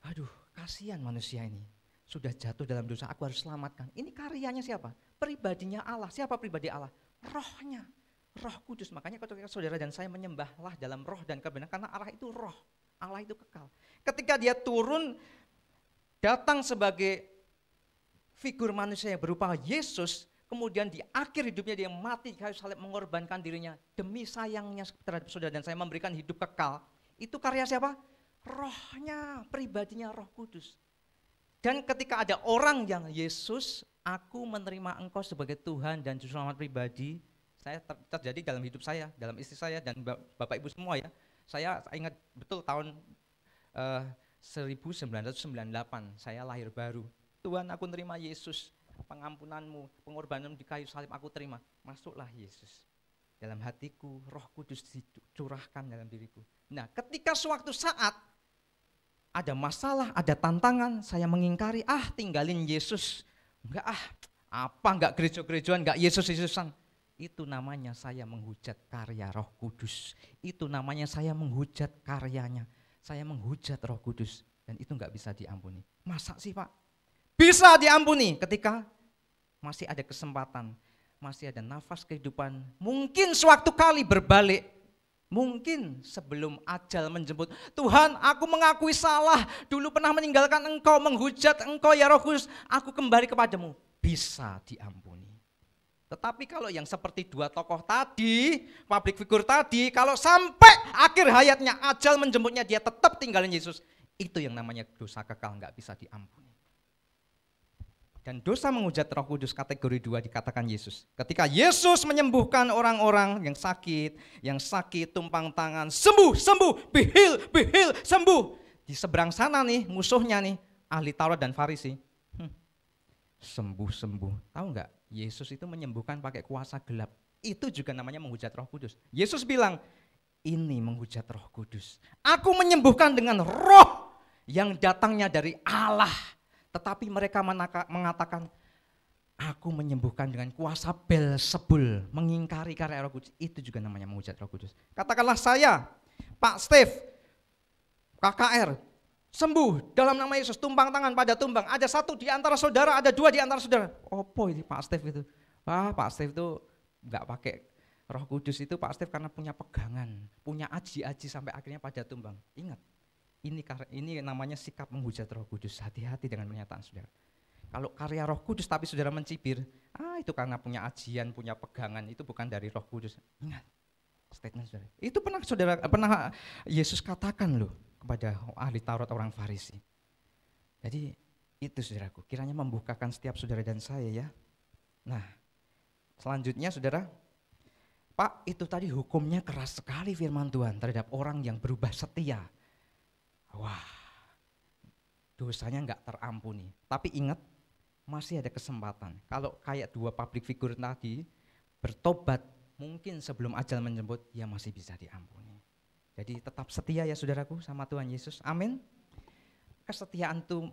aduh kasihan manusia ini. Sudah jatuh dalam dosa, aku harus selamatkan. Ini karyanya siapa? Pribadinya Allah. Siapa pribadi Allah? Rohnya, Roh Kudus. Makanya ketika saudara dan saya menyembahlah dalam roh dan kebenaran, karena Allah itu roh, Allah itu kekal. Ketika dia turun, datang sebagai figur manusia yang berupa Yesus, kemudian di akhir hidupnya dia mati di kayu salib, mengorbankan dirinya demi sayangnya terhadap saudara dan saya, memberikan hidup kekal. Itu karya siapa? Rohnya, pribadinya Roh Kudus. Dan ketika ada orang yang Yesus, aku menerima engkau sebagai Tuhan dan Juru Selamat pribadi, saya terjadi dalam hidup saya, dalam istri saya dan Bapak Ibu semua ya. Saya ingat betul tahun 1998 saya lahir baru. Tuhan, aku terima Yesus, pengampunanmu, pengorbananmu di kayu salib aku terima. Masuklah Yesus dalam hatiku, Roh Kudus dicurahkan dalam diriku. Nah, ketika suatu saat ada masalah, ada tantangan, saya mengingkari, tinggalin Yesus. Enggak gereja-gerejaan, enggak Yesus-Yesusan. Itu namanya saya menghujat karya Roh Kudus. Itu namanya saya menghujat karyanya. Saya menghujat Roh Kudus dan itu enggak bisa diampuni. Masa sih Pak? Bisa diampuni ketika masih ada kesempatan, masih ada nafas kehidupan. Mungkin suatu kali berbalik, mungkin sebelum ajal menjemput. Tuhan, aku mengakui salah, dulu pernah meninggalkan engkau, menghujat engkau ya Roh Kudus, aku kembali kepadamu. Bisa diampuni. Tetapi kalau yang seperti dua tokoh tadi, public figure tadi, kalau sampai akhir hayatnya ajal menjemputnya dia tetap tinggalin Yesus, itu yang namanya dosa kekal, nggak bisa diampuni. Dan dosa menghujat Roh Kudus kategori 2 dikatakan Yesus. Ketika Yesus menyembuhkan orang-orang yang sakit tumpang tangan, sembuh, bihil, sembuh. Di seberang sana nih musuhnya nih, ahli Taurat dan Farisi. Sembuh. Tahu nggak? Yesus itu menyembuhkan pakai kuasa gelap. Itu juga namanya menghujat Roh Kudus. Yesus bilang, ini menghujat Roh Kudus. Aku menyembuhkan dengan roh yang datangnya dari Allah. Tetapi mereka mengatakan, aku menyembuhkan dengan kuasa Beelzebul, mengingkari karya Roh Kudus. Itu juga namanya menghujat Roh Kudus. Katakanlah saya, Pak Steve, KKR, sembuh dalam nama Yesus, tumpang tangan pada tumbang. Ada satu di antara saudara, ada dua di antara saudara. Opo ini Pak Steve itu? Pak Steve itu enggak pakai Roh Kudus itu Pak Steve karena punya pegangan, punya aji-aji sampai akhirnya pada tumbang. Ingat, ini namanya sikap menghujat Roh Kudus. Hati-hati dengan pernyataan saudara. Kalau karya Roh Kudus tapi saudara mencibir, itu karena punya ajian, punya pegangan, itu bukan dari Roh Kudus. Ingat, statement saudara. Itu pernah Yesus katakan loh kepada ahli Taurat orang Farisi. Jadi itu saudaraku, kiranya membukakan setiap saudara dan saya ya. Nah, selanjutnya saudara, Pak, itu tadi hukumnya keras sekali firman Tuhan terhadap orang yang berubah setia. Wah, dosanya enggak terampuni. Tapi ingat, masih ada kesempatan. Kalau kayak dua public figure tadi, bertobat mungkin sebelum ajal menjemput, ya masih bisa diampuni. Jadi tetap setia ya saudaraku sama Tuhan Yesus, amin. Kesetiaan itu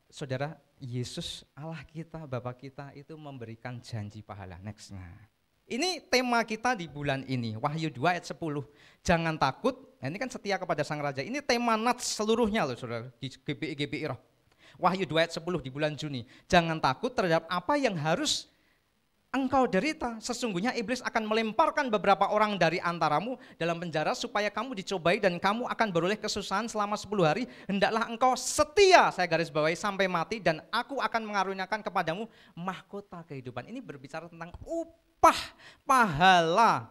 saudara, Yesus Allah kita, Bapa kita itu memberikan janji pahala. Next. Nah, ini tema kita di bulan ini, Wahyu 2 ayat 10. Jangan takut, nah ini kan setia kepada Sang Raja. Ini tema nats seluruhnya loh saudara, di GBI Roh. Wahyu 2 ayat 10 di bulan Juni. Jangan takut terhadap apa yang harus engkau derita. Sesungguhnya iblis akan melemparkan beberapa orang dari antaramu dalam penjara supaya kamu dicobai dan kamu akan beroleh kesusahan selama 10 hari. Hendaklah engkau setia, saya garis bawahi, sampai mati dan aku akan mengaruniakan kepadamu mahkota kehidupan. Ini berbicara tentang upah pahala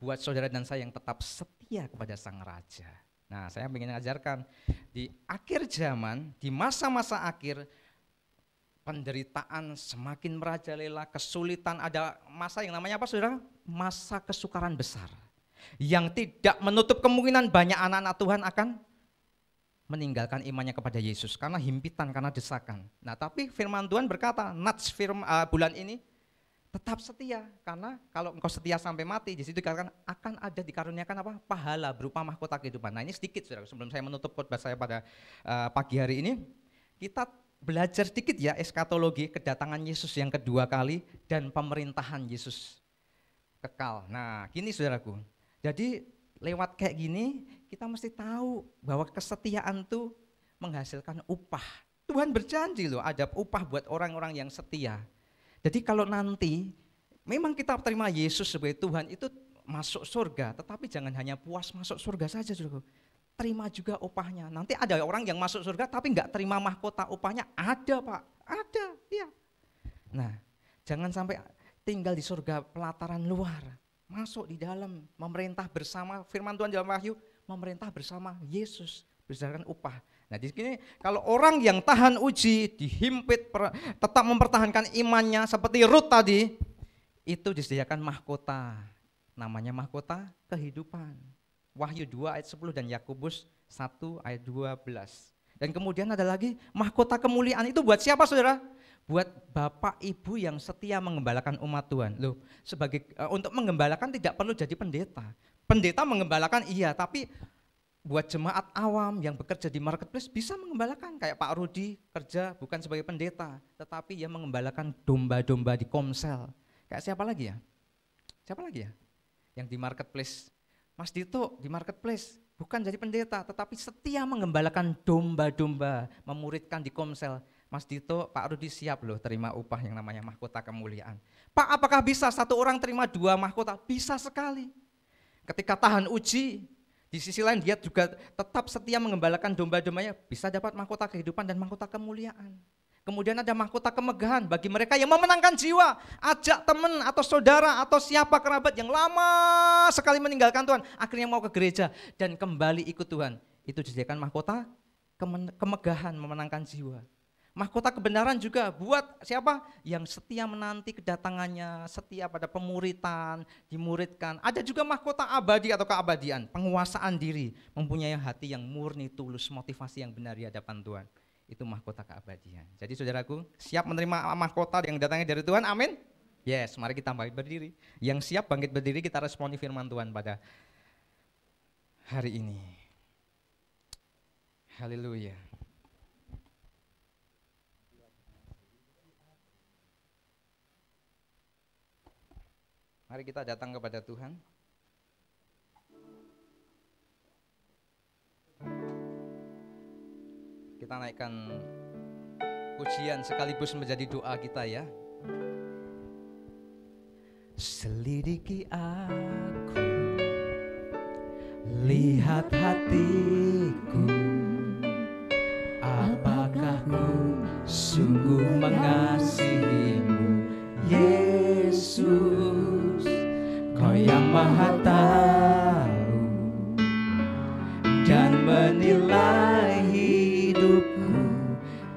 buat saudara dan saya yang tetap setia kepada Sang Raja. Nah, saya ingin mengajarkan di akhir zaman, di masa-masa akhir, penderitaan semakin merajalela, kesulitan, ada masa yang namanya apa saudara? Masa kesukaran besar. Yang tidak menutup kemungkinan banyak anak-anak Tuhan akan meninggalkan imannya kepada Yesus karena himpitan, karena desakan. Nah, tapi firman Tuhan berkata, nats bulan ini tetap setia, karena kalau engkau setia sampai mati, di situ dikatakan akan ada dikaruniakan apa? Pahala berupa mahkota kehidupan. Nah, ini sedikit saudara, sebelum saya menutup khotbah saya pada pagi hari ini, kita belajar sedikit ya eskatologi kedatangan Yesus yang kedua kali dan pemerintahan Yesus kekal. Nah, gini saudaraku, jadi lewat kayak gini kita mesti tahu bahwa kesetiaan itu menghasilkan upah. Tuhan berjanji loh ada upah buat orang-orang yang setia. Jadi kalau nanti memang kita terima Yesus sebagai Tuhan itu masuk surga, tetapi jangan hanya puas masuk surga saja saudaraku. Terima juga upahnya. Nanti ada orang yang masuk surga tapi enggak terima mahkota upahnya. Ada Pak, ada ya. Nah, jangan sampai tinggal di surga pelataran luar. Masuk di dalam, memerintah bersama, firman Tuhan dalam Wahyu, memerintah bersama Yesus berdasarkan upah. Nah di sini kalau orang yang tahan uji, dihimpit, tetap mempertahankan imannya seperti Rut tadi, itu disediakan mahkota, namanya mahkota kehidupan. Wahyu 2 ayat 10 dan Yakobus 1 ayat 12. Dan kemudian ada lagi mahkota kemuliaan, itu buat siapa saudara? Buat bapak ibu yang setia mengembalakan umat Tuhan. Loh, untuk mengembalakan tidak perlu jadi pendeta. Pendeta mengembalakan iya, tapi buat jemaat awam yang bekerja di marketplace bisa mengembalakan. Kayak Pak Rudi kerja bukan sebagai pendeta, tetapi ia mengembalakan domba-domba di Komsel. Kayak siapa lagi ya? Siapa lagi ya? Yang di marketplace. Mas Dito di marketplace bukan jadi pendeta, tetapi setia mengembalakan domba-domba, memuridkan di Komsel. Mas Dito, Pak Rudi siap loh terima upah yang namanya mahkota kemuliaan. Pak, apakah bisa satu orang terima 2 mahkota? Bisa sekali. Ketika tahan uji, di sisi lain dia juga tetap setia mengembalakan domba-dombanya, bisa dapat mahkota kehidupan dan mahkota kemuliaan. Kemudian ada mahkota kemegahan bagi mereka yang memenangkan jiwa. Ajak teman atau saudara atau siapa kerabat yang lama sekali meninggalkan Tuhan, akhirnya mau ke gereja dan kembali ikut Tuhan. Itu disediakan mahkota kemegahan, memenangkan jiwa. Mahkota kebenaran juga buat siapa? Yang setia menanti kedatangannya, setia pada pemuritan, dimuridkan. Ada juga mahkota abadi atau keabadian, penguasaan diri, mempunyai hati yang murni, tulus, motivasi yang benar di hadapan Tuhan. Itu mahkota keabadian. Jadi saudaraku, siap menerima mahkota yang datangnya dari Tuhan, amin? Yes, mari kita bangkit berdiri. Yang siap bangkit berdiri, kita responi firman Tuhan pada hari ini. Haleluya. Mari kita datang kepada Tuhan. Kita naikkan pujian sekaligus menjadi doa kita ya. Selidiki aku, lihat hatiku, apakah ku sungguh mengasihimu, Yesus. Kau yang maha tahu dan menilai hidupku,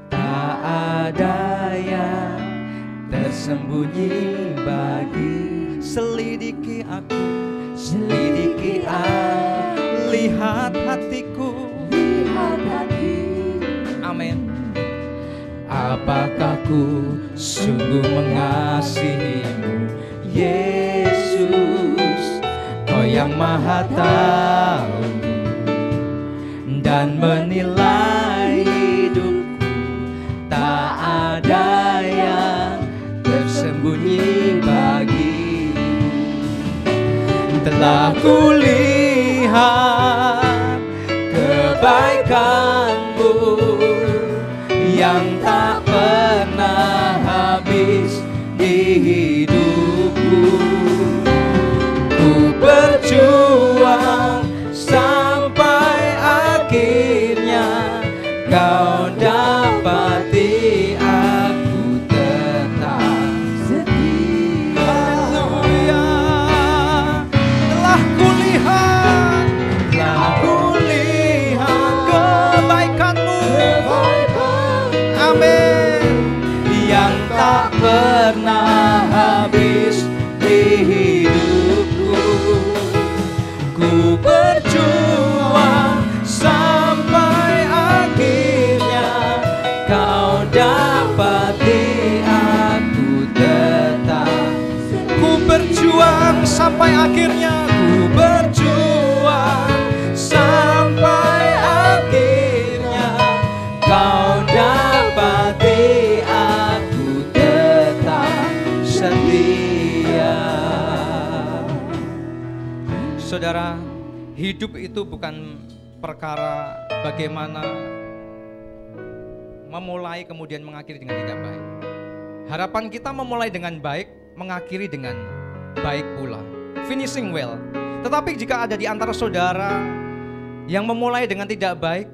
tak ada yang tersembunyi bagi. Selidiki aku, selidiki aku, lihat hatiku, lihat hatiku. Amin. apakah ku sungguh mengasihimu, Yesus, Kau yang Maha tahu dan menilai hidupku. Tak ada yang tersembunyi bagimu. Telah kulihat kebaikan-Mu yang tak pernah habis di hidupku. Ku berjuang sampai akhirnya Kau dapati aku tetap setia. Haleluya. Telah kulihat kebaikan-Mu, amin, yang tak pernah habis di hidupku. Ku berjuang sampai akhirnya Kau dapati aku tetap. Ku berjuang sampai akhirnya, ku berjuang sampai akhirnya Kau dapati aku tetap setia. Saudara, hidup itu bukan perkara bagaimana memulai kemudian mengakhiri dengan tidak baik. Harapan kita memulai dengan baik, mengakhiri dengan baik pula, finishing well. Tetapi jika ada di antara saudara yang memulai dengan tidak baik,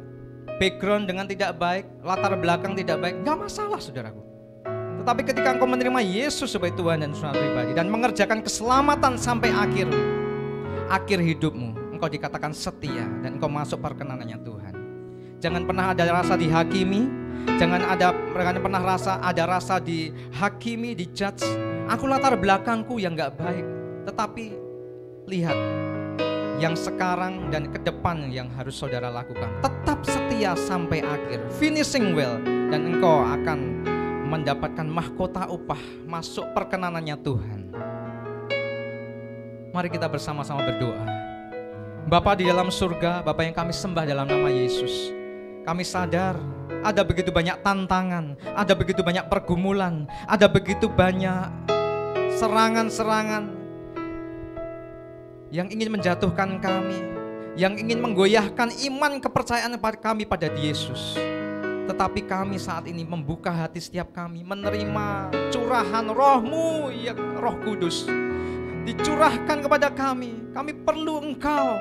background dengan tidak baik, latar belakang tidak baik, gak masalah saudaraku. Tetapi ketika engkau menerima Yesus sebagai Tuhan dan Saudara pribadi dan mengerjakan keselamatan sampai akhir hidupmu, engkau dikatakan setia dan engkau masuk perkenanannya Tuhan. Jangan pernah ada rasa dihakimi, jangan pernah ada rasa dihakimi, dijudge. Aku latar belakangku yang gak baik. Tetapi lihat yang sekarang dan ke depan yang harus saudara lakukan. Tetap setia sampai akhir, finishing well, dan engkau akan mendapatkan mahkota upah, masuk perkenanannya Tuhan. Mari kita bersama-sama berdoa. Bapa di dalam surga, Bapa yang kami sembah dalam nama Yesus, kami sadar ada begitu banyak tantangan, ada begitu banyak pergumulan, ada begitu banyak serangan-serangan yang ingin menjatuhkan kami, yang ingin menggoyahkan iman kepercayaan kami pada Yesus. Tetapi kami saat ini membuka hati setiap kami, menerima curahan Roh-Mu yang Roh Kudus dicurahkan kepada kami. Kami perlu Engkau,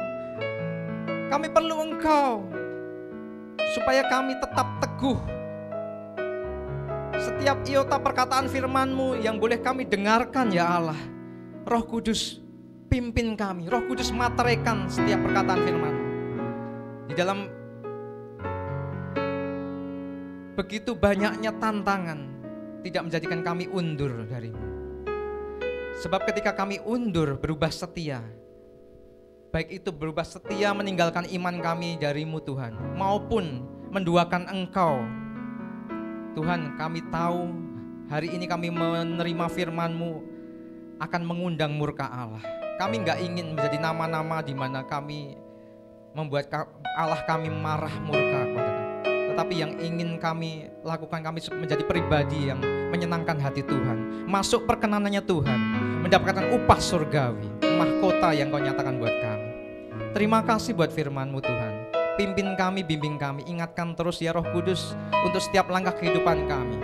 kami perlu Engkau, supaya kami tetap teguh. Setiap iota perkataan firman-Mu yang boleh kami dengarkan ya Allah, Roh Kudus pimpin kami, Roh Kudus materekan setiap perkataan firman-Mu. Di dalam begitu banyaknya tantangan, tidak menjadikan kami undur dari-Mu. Sebab ketika kami undur berubah setia, baik itu berubah setia meninggalkan iman kami dari-Mu Tuhan, maupun menduakan Engkau Tuhan, kami tahu hari ini kami menerima firman-Mu akan mengundang murka Allah. Kami gak ingin menjadi nama-nama di mana kami membuat Allah kami marah murka kepada kami. Tetapi yang ingin kami lakukan, kami menjadi pribadi yang menyenangkan hati Tuhan, masuk perkenanannya Tuhan, mendapatkan upah surgawi, mahkota yang Kau nyatakan buat kami. Terima kasih buat firman-Mu Tuhan. Pimpin kami, bimbing kami, ingatkan terus ya Roh Kudus untuk setiap langkah kehidupan kami.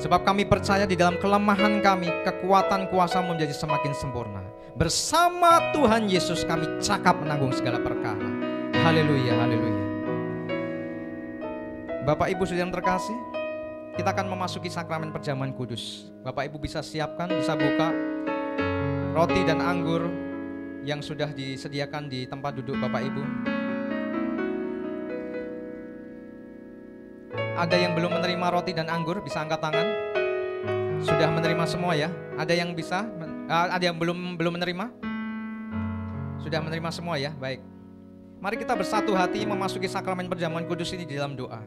Sebab kami percaya di dalam kelemahan kami, kekuatan kuasa-Mu menjadi semakin sempurna. Bersama Tuhan Yesus kami cakap menanggung segala perkara. Haleluya, haleluya. Bapak Ibu saudara yang terkasih, kita akan memasuki sakramen perjamuan kudus. Bapak Ibu bisa siapkan, bisa buka roti dan anggur yang sudah disediakan di tempat duduk Bapak Ibu. Ada yang belum menerima roti dan anggur, bisa angkat tangan. Sudah menerima semua ya? Ada yang bisa? Ada yang belum menerima? Sudah menerima semua ya? Baik. Mari kita bersatu hati memasuki sakramen perjamuan kudus ini di dalam doa.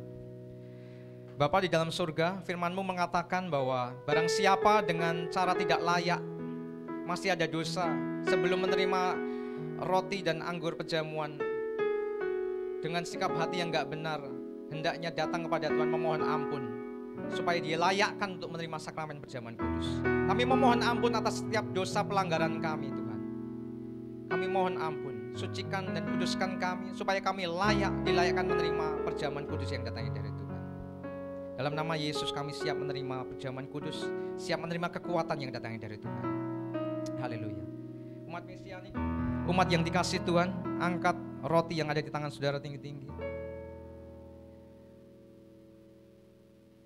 Bapa di dalam surga, firman-Mu mengatakan bahwa barang siapa dengan cara tidak layak, masih ada dosa, sebelum menerima roti dan anggur perjamuan, dengan sikap hati yang gak benar, hendaknya datang kepada Tuhan memohon ampun, supaya dia layakkan untuk menerima sakramen perjamuan kudus. Kami memohon ampun atas setiap dosa pelanggaran kami, Tuhan. Kami mohon ampun, sucikan dan kuduskan kami, supaya kami dilayakkan menerima perjamuan kudus yang datangnya dari Tuhan. Dalam nama Yesus kami siap menerima perjamuan kudus, siap menerima kekuatan yang datangnya dari Tuhan. Haleluya. Umat Mesianik, umat yang dikasih Tuhan, angkat roti yang ada di tangan saudara tinggi-tinggi.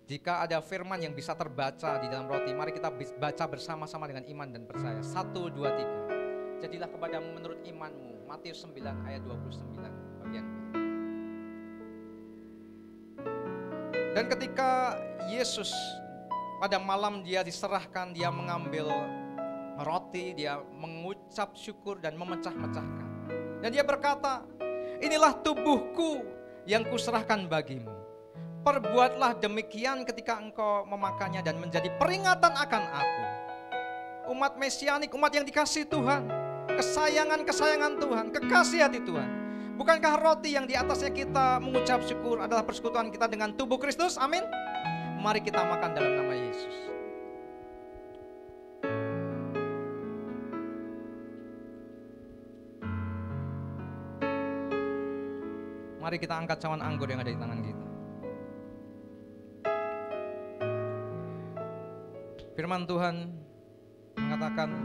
Jika ada firman yang bisa terbaca di dalam roti, mari kita baca bersama-sama dengan iman dan percaya. 1, 2, 3. Jadilah kepadamu menurut imanmu. Matius 9 ayat 29 bagian B. Dan ketika Yesus pada malam dia diserahkan, dia mengambil roti, dia mengucap syukur dan memecah-mecahkan. Dan dia berkata, inilah tubuhku yang kuserahkan bagimu. Perbuatlah demikian ketika engkau memakannya dan menjadi peringatan akan aku. Umat Mesianik, umat yang dikasih Tuhan, kesayangan-kesayangan Tuhan, kekasih hati Tuhan. Bukankah roti yang di atasnya kita mengucap syukur adalah persekutuan kita dengan tubuh Kristus? Amin. Mari kita makan dalam nama Yesus. Mari kita angkat cawan anggur yang ada di tangan kita. Firman Tuhan mengatakan,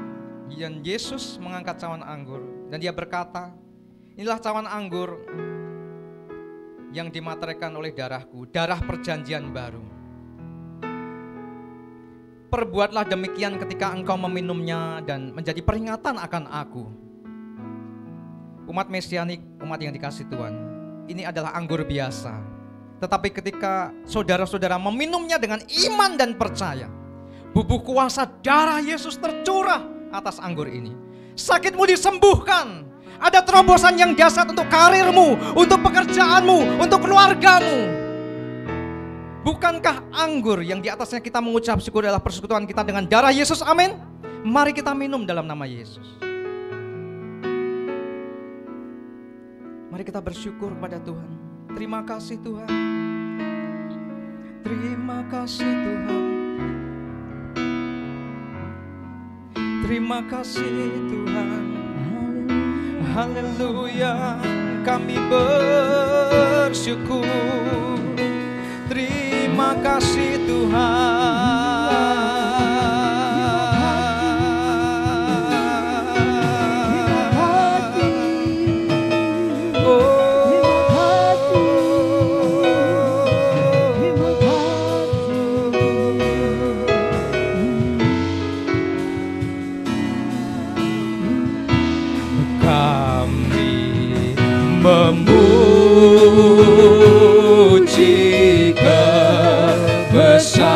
dan Yesus mengangkat cawan anggur dan dia berkata, inilah cawan anggur yang dimateraikan oleh darahku, darah perjanjian baru. Perbuatlah demikian ketika engkau meminumnya dan menjadi peringatan akan aku. Umat Mesianik, umat yang dikasih Tuhan, ini adalah anggur biasa. Tetapi ketika saudara-saudara meminumnya dengan iman dan percaya, bubuk kuasa darah Yesus tercurah atas anggur ini. Sakitmu disembuhkan. Ada terobosan yang dahsyat untuk karirmu, untuk pekerjaanmu, untuk keluargamu. Bukankah anggur yang di atasnya kita mengucap syukur adalah persekutuan kita dengan darah Yesus? Amin. Mari kita minum dalam nama Yesus. Mari kita bersyukur kepada Tuhan. Terima kasih Tuhan. Terima kasih Tuhan. Terima kasih Tuhan. Haleluya, kami bersyukur. Terima kasih Tuhan. Memuji kebesaran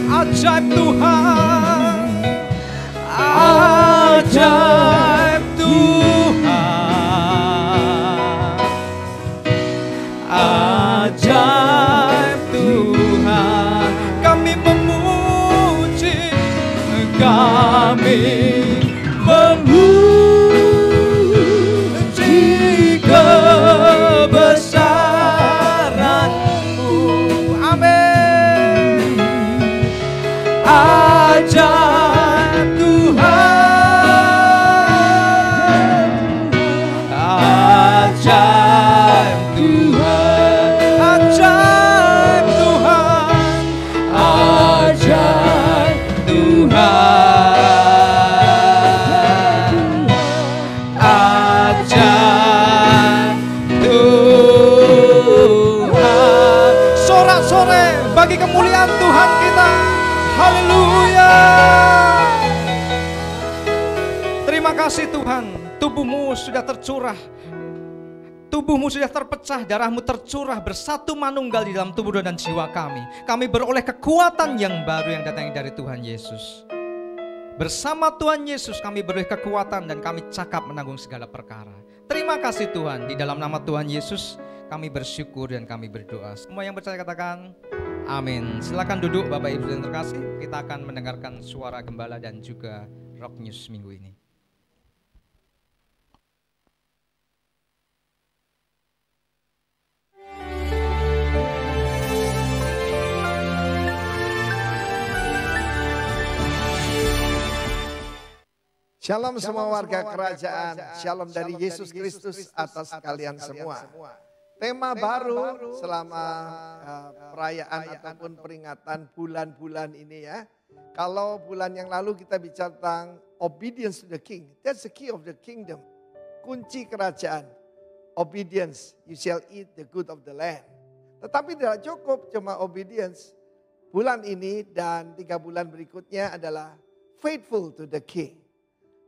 ajaib Tuhan, ajaib Tuhan, ajaib Tuhan. Kami memuji, kami memuji kebesaran-Mu. Amin. Ajaib Tuhan, ajaib Tuhan, ajaib Tuhan, ajaib Tuhan, ajaib Tuhan. Sorak-sorai bagi kemuliaan Tuhan kita. Haleluya. Terima kasih Tuhan. Tubuhmu sudah tercurah, tubuhmu sudah terpecah, darahmu tercurah, bersatu manunggal di dalam tubuh dan jiwa kami. Kami beroleh kekuatan yang baru yang datang dari Tuhan Yesus. Bersama Tuhan Yesus kami beroleh kekuatan dan kami cakap menanggung segala perkara. Terima kasih Tuhan. Di dalam nama Tuhan Yesus Kami bersyukur dan kami berdoa. Semua yang percaya katakan amin. Silakan duduk Bapak Ibu yang terkasih. Kita akan mendengarkan suara gembala dan juga Rock News minggu ini. Shalom semua warga kerajaan, shalom dari Yesus Kristus atas kalian semua. Tema baru selama perayaan ataupun peringatan bulan-bulan ini ya. Kalau bulan yang lalu kita bicara tentang obedience to the king, that's the key of the kingdom. Kunci kerajaan, obedience, you shall eat the good of the land. Tetapi tidak cukup cuma obedience. Bulan ini dan 3 bulan berikutnya adalah faithful to the king.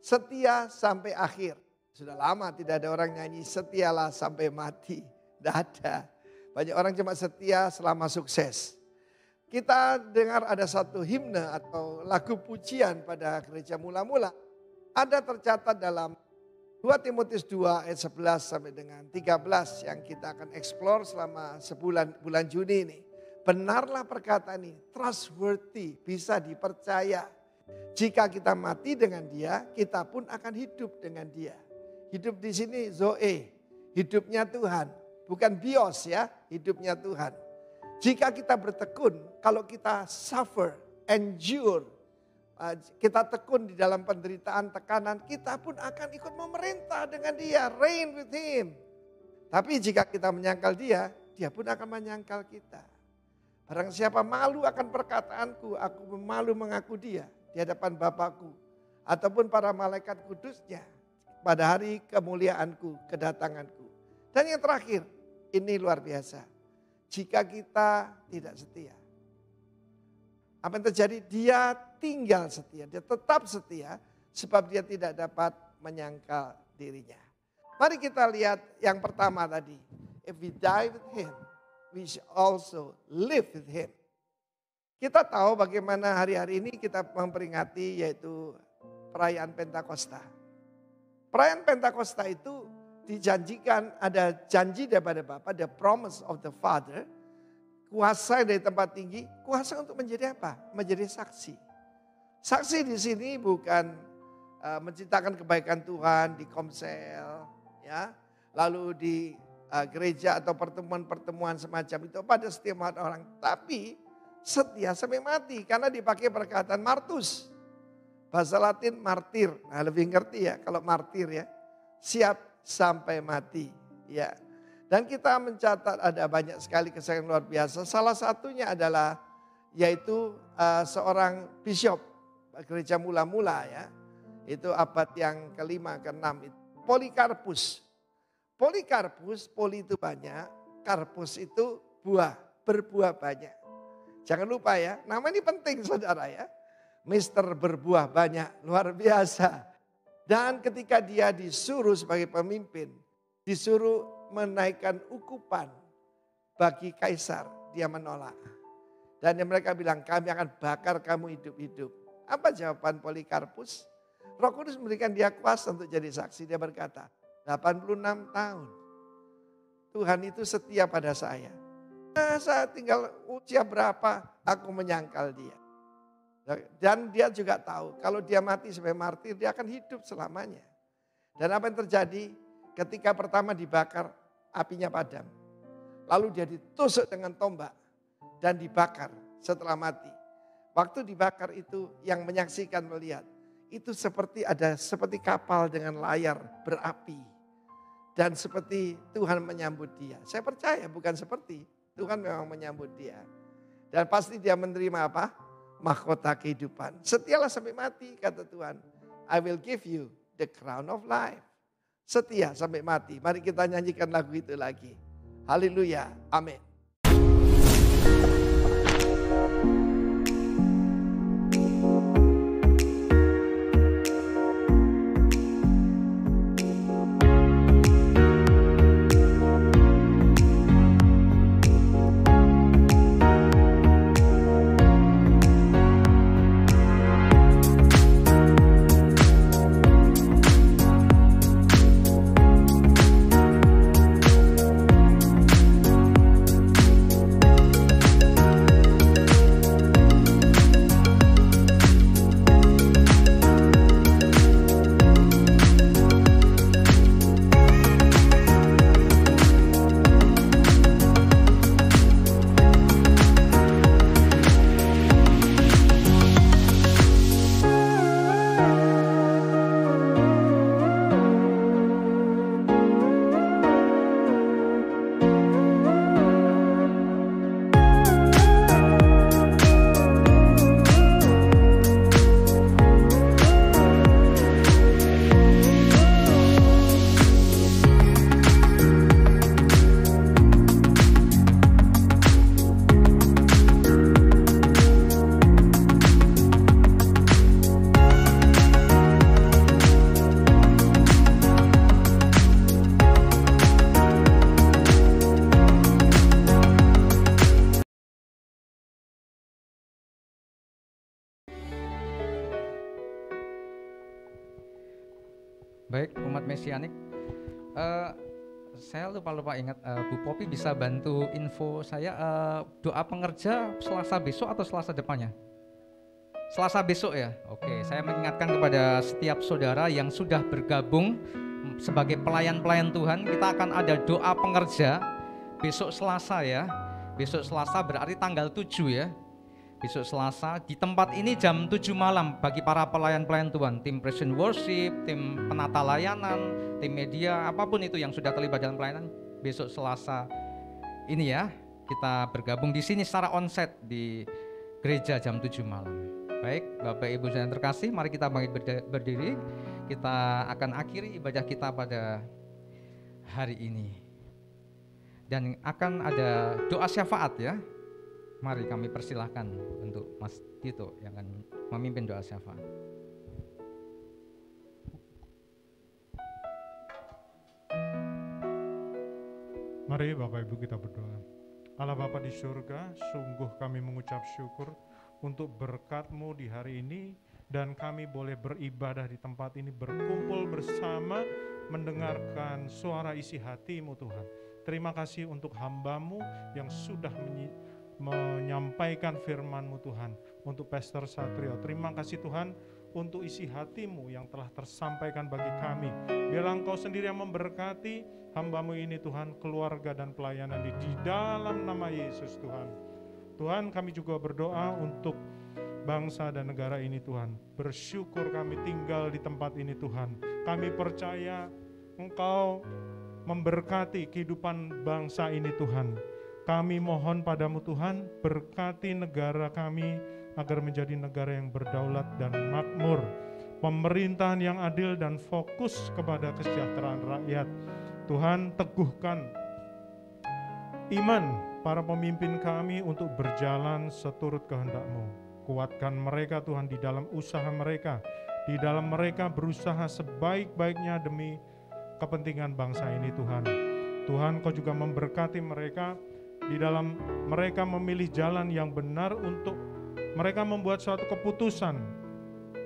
Setia sampai akhir. Sudah lama tidak ada orang nyanyi setialah sampai mati. Tidak ada. Banyak orang cuma setia selama sukses. Kita dengar ada satu himne atau lagu pujian pada gereja mula-mula. Ada tercatat dalam 2 Timotius 2 ayat 11 sampai dengan 13 yang kita akan explore selama bulan Juni ini. Benarlah perkataan ini, trustworthy, bisa dipercaya. Jika kita mati dengan dia, kita pun akan hidup dengan dia. Hidup di sini Zoe, hidupnya Tuhan. Bukan bios ya, hidupnya Tuhan. Jika kita bertekun, kalau kita suffer, endure, kita tekun di dalam penderitaan, tekanan, kita pun akan ikut memerintah dengan dia, reign with him. Tapi jika kita menyangkal dia, dia pun akan menyangkal kita. Barang siapa malu akan perkataanku, aku malu mengaku dia di hadapan Bapakku ataupun para malaikat kudusnya pada hari kemuliaanku, kedatanganku. Dan yang terakhir, ini luar biasa. Jika kita tidak setia, apa yang terjadi? Dia tinggal setia, dia tetap setia sebab dia tidak dapat menyangkal dirinya. Mari kita lihat yang pertama tadi. If we die with him, we shall also live with him. Kita tahu bagaimana hari-hari ini kita memperingati yaitu perayaan Pentakosta. Perayaan Pentakosta itu dijanjikan, ada janji daripada Bapa, the promise of the Father. Kuasa dari tempat tinggi, kuasa untuk menjadi apa? Menjadi saksi. Saksi di sini bukan menceritakan kebaikan Tuhan di komsel, ya, lalu di gereja atau pertemuan-pertemuan semacam itu pada setiap orang. Tapi setia sampai mati karena dipakai perkataan martus. Bahasa Latin martir. Nah, lebih ngerti ya kalau martir ya. Siap sampai mati ya. Dan kita mencatat ada banyak sekali kesaksian luar biasa. Salah satunya adalah yaitu seorang bishop gereja mula-mula ya. Itu abad yang ke-5 ke-6 itu. Polikarpus. Polikarpus, poli itu banyak, karpus itu buah, berbuah banyak. Jangan lupa ya, nama ini penting saudara ya. Mister berbuah banyak, luar biasa. Dan ketika dia disuruh sebagai pemimpin, disuruh menaikkan ukupan bagi kaisar, dia menolak. Dan mereka bilang kami akan bakar kamu hidup-hidup. Apa jawaban Polikarpus? Roh Kudus memberikan dia kuasa untuk jadi saksi. Dia berkata, 86 tahun Tuhan itu setia pada saya. Saya tinggal usia berapa aku menyangkal dia. Dan dia juga tahu kalau dia mati sebagai martir dia akan hidup selamanya. Dan apa yang terjadi ketika pertama dibakar apinya padam. Lalu dia ditusuk dengan tombak dan dibakar setelah mati. Waktu dibakar itu yang menyaksikan melihat. Itu seperti kapal dengan layar berapi. Dan seperti Tuhan menyambut dia. Saya percaya bukan seperti. Tuhan memang menyambut dia. Dan pasti dia menerima apa? Mahkota kehidupan. Setialah sampai mati kata Tuhan. I will give you the crown of life. Setia sampai mati. Mari kita nyanyikan lagu itu lagi. Haleluya. Amin. Baik, umat Mesianik. Saya lupa ingat, Bu Popi bisa bantu info saya doa pengerja Selasa besok atau Selasa depannya? Selasa besok ya. Oke, saya mengingatkan kepada setiap saudara yang sudah bergabung sebagai pelayan-pelayan Tuhan, kita akan ada doa pengerja besok Selasa ya. Besok Selasa berarti tanggal 7 ya. Besok Selasa di tempat ini jam 7 malam bagi para pelayan-pelayan Tuhan, tim Present Worship, tim penata layanan, tim media, apapun itu yang sudah terlibat dalam pelayanan, besok Selasa ini ya, kita bergabung di sini secara onsite di gereja jam 7 malam. Baik, Bapak Ibu yang terkasih, mari kita bangkit berdiri. Kita akan akhiri ibadah kita pada hari ini. Dan akan ada doa syafaat ya. Mari kami persilahkan untuk Mas Tito yang akan memimpin doa syafaat. Mari Bapak Ibu kita berdoa. Allah Bapa di surga, sungguh kami mengucap syukur untuk berkat-Mu di hari ini, dan kami boleh beribadah di tempat ini, berkumpul bersama mendengarkan suara isi hati-Mu Tuhan. Terima kasih untuk hamba-Mu yang sudah menyampaikan firman-Mu Tuhan, untuk Pastor Satrio. Terima kasih Tuhan untuk isi hati-Mu yang telah tersampaikan bagi kami. Biarlah Engkau sendiri yang memberkati hamba-Mu ini Tuhan, keluarga dan pelayanan di dalam nama Yesus Tuhan. Tuhan, kami juga berdoa untuk bangsa dan negara ini Tuhan. Bersyukur kami tinggal di tempat ini Tuhan. Kami percaya Engkau memberkati kehidupan bangsa ini Tuhan. Kami mohon padamu Tuhan, berkati negara kami agar menjadi negara yang berdaulat dan makmur. Pemerintahan yang adil dan fokus kepada kesejahteraan rakyat. Tuhan, teguhkan iman para pemimpin kami untuk berjalan seturut kehendak-Mu. Kuatkan mereka Tuhan di dalam usaha mereka, di dalam mereka berusaha sebaik-baiknya demi kepentingan bangsa ini Tuhan. Tuhan, Kau juga memberkati mereka di dalam mereka memilih jalan yang benar untuk mereka membuat suatu keputusan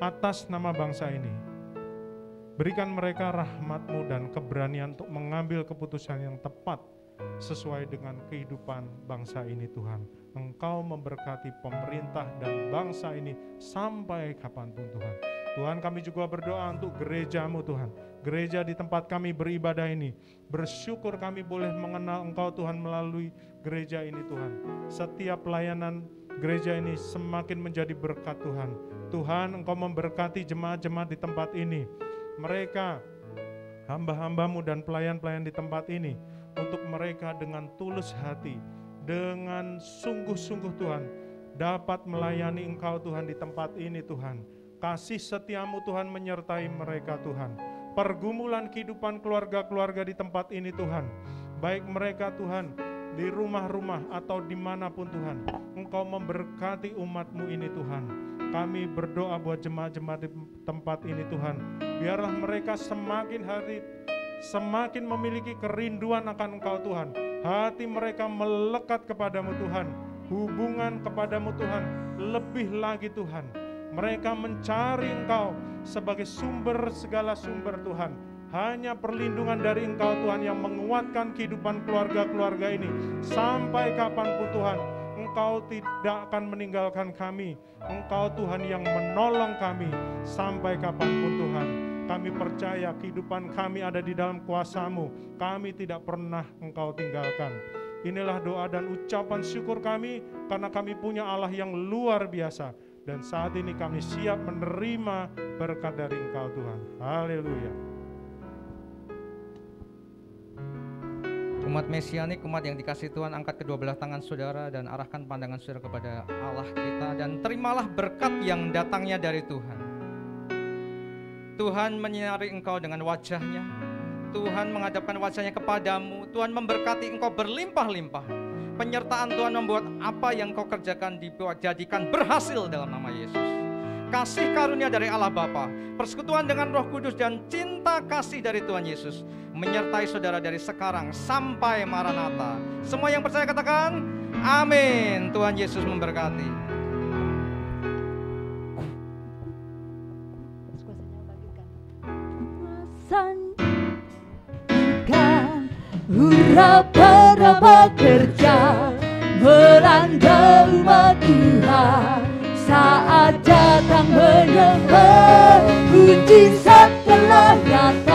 atas nama bangsa ini. Berikan mereka rahmat-Mu dan keberanian untuk mengambil keputusan yang tepat sesuai dengan kehidupan bangsa ini Tuhan. Engkau memberkati pemerintah dan bangsa ini sampai kapanpun Tuhan. Tuhan, kami juga berdoa untuk gereja-Mu Tuhan. Gereja di tempat kami beribadah ini. Bersyukur kami boleh mengenal Engkau Tuhan melalui gereja ini Tuhan. Setiap pelayanan gereja ini semakin menjadi berkat Tuhan. Tuhan, Engkau memberkati jemaat-jemaat di tempat ini. Mereka, hamba-hamba-Mu dan pelayan-pelayan di tempat ini, untuk mereka dengan tulus hati, dengan sungguh-sungguh Tuhan, dapat melayani Engkau Tuhan di tempat ini Tuhan. Kasih setia-Mu Tuhan menyertai mereka Tuhan. Pergumulan kehidupan keluarga-keluarga di tempat ini Tuhan, baik mereka Tuhan di rumah-rumah atau dimanapun Tuhan, Engkau memberkati umat-Mu ini Tuhan. Kami berdoa buat jemaat-jemaat di tempat ini Tuhan, biarlah mereka semakin hari semakin memiliki kerinduan akan Engkau Tuhan. Hati mereka melekat kepadamu Tuhan, hubungan kepadamu Tuhan lebih lagi Tuhan. Mereka mencari Engkau sebagai sumber segala sumber Tuhan. Hanya perlindungan dari Engkau Tuhan yang menguatkan kehidupan keluarga-keluarga ini sampai kapanpun Tuhan. Engkau tidak akan meninggalkan kami. Engkau Tuhan yang menolong kami sampai kapanpun Tuhan. Kami percaya kehidupan kami ada di dalam kuasa-Mu. Kami tidak pernah Engkau tinggalkan. Inilah doa dan ucapan syukur kami karena kami punya Allah yang luar biasa. Dan saat ini kami siap menerima berkat dari Engkau Tuhan. Haleluya. Umat Mesianik, umat yang dikasihi Tuhan, angkat kedua belah tangan saudara dan arahkan pandangan saudara kepada Allah kita, dan terimalah berkat yang datangnya dari Tuhan. Tuhan menyinari engkau dengan wajahnya, Tuhan menghadapkan wajahnya kepadamu, Tuhan memberkati engkau berlimpah-limpah. Penyertaan Tuhan membuat apa yang kau kerjakan dijadikan berhasil dalam nama Yesus. Kasih karunia dari Allah Bapa, persekutuan dengan Roh Kudus dan cinta kasih dari Tuhan Yesus menyertai saudara dari sekarang sampai Maranatha. Semua yang percaya katakan amin. Tuhan Yesus memberkati. Masa pernah bekerja melanda umat Tuhan. Saat datang menyembah, mujizat telah nyata.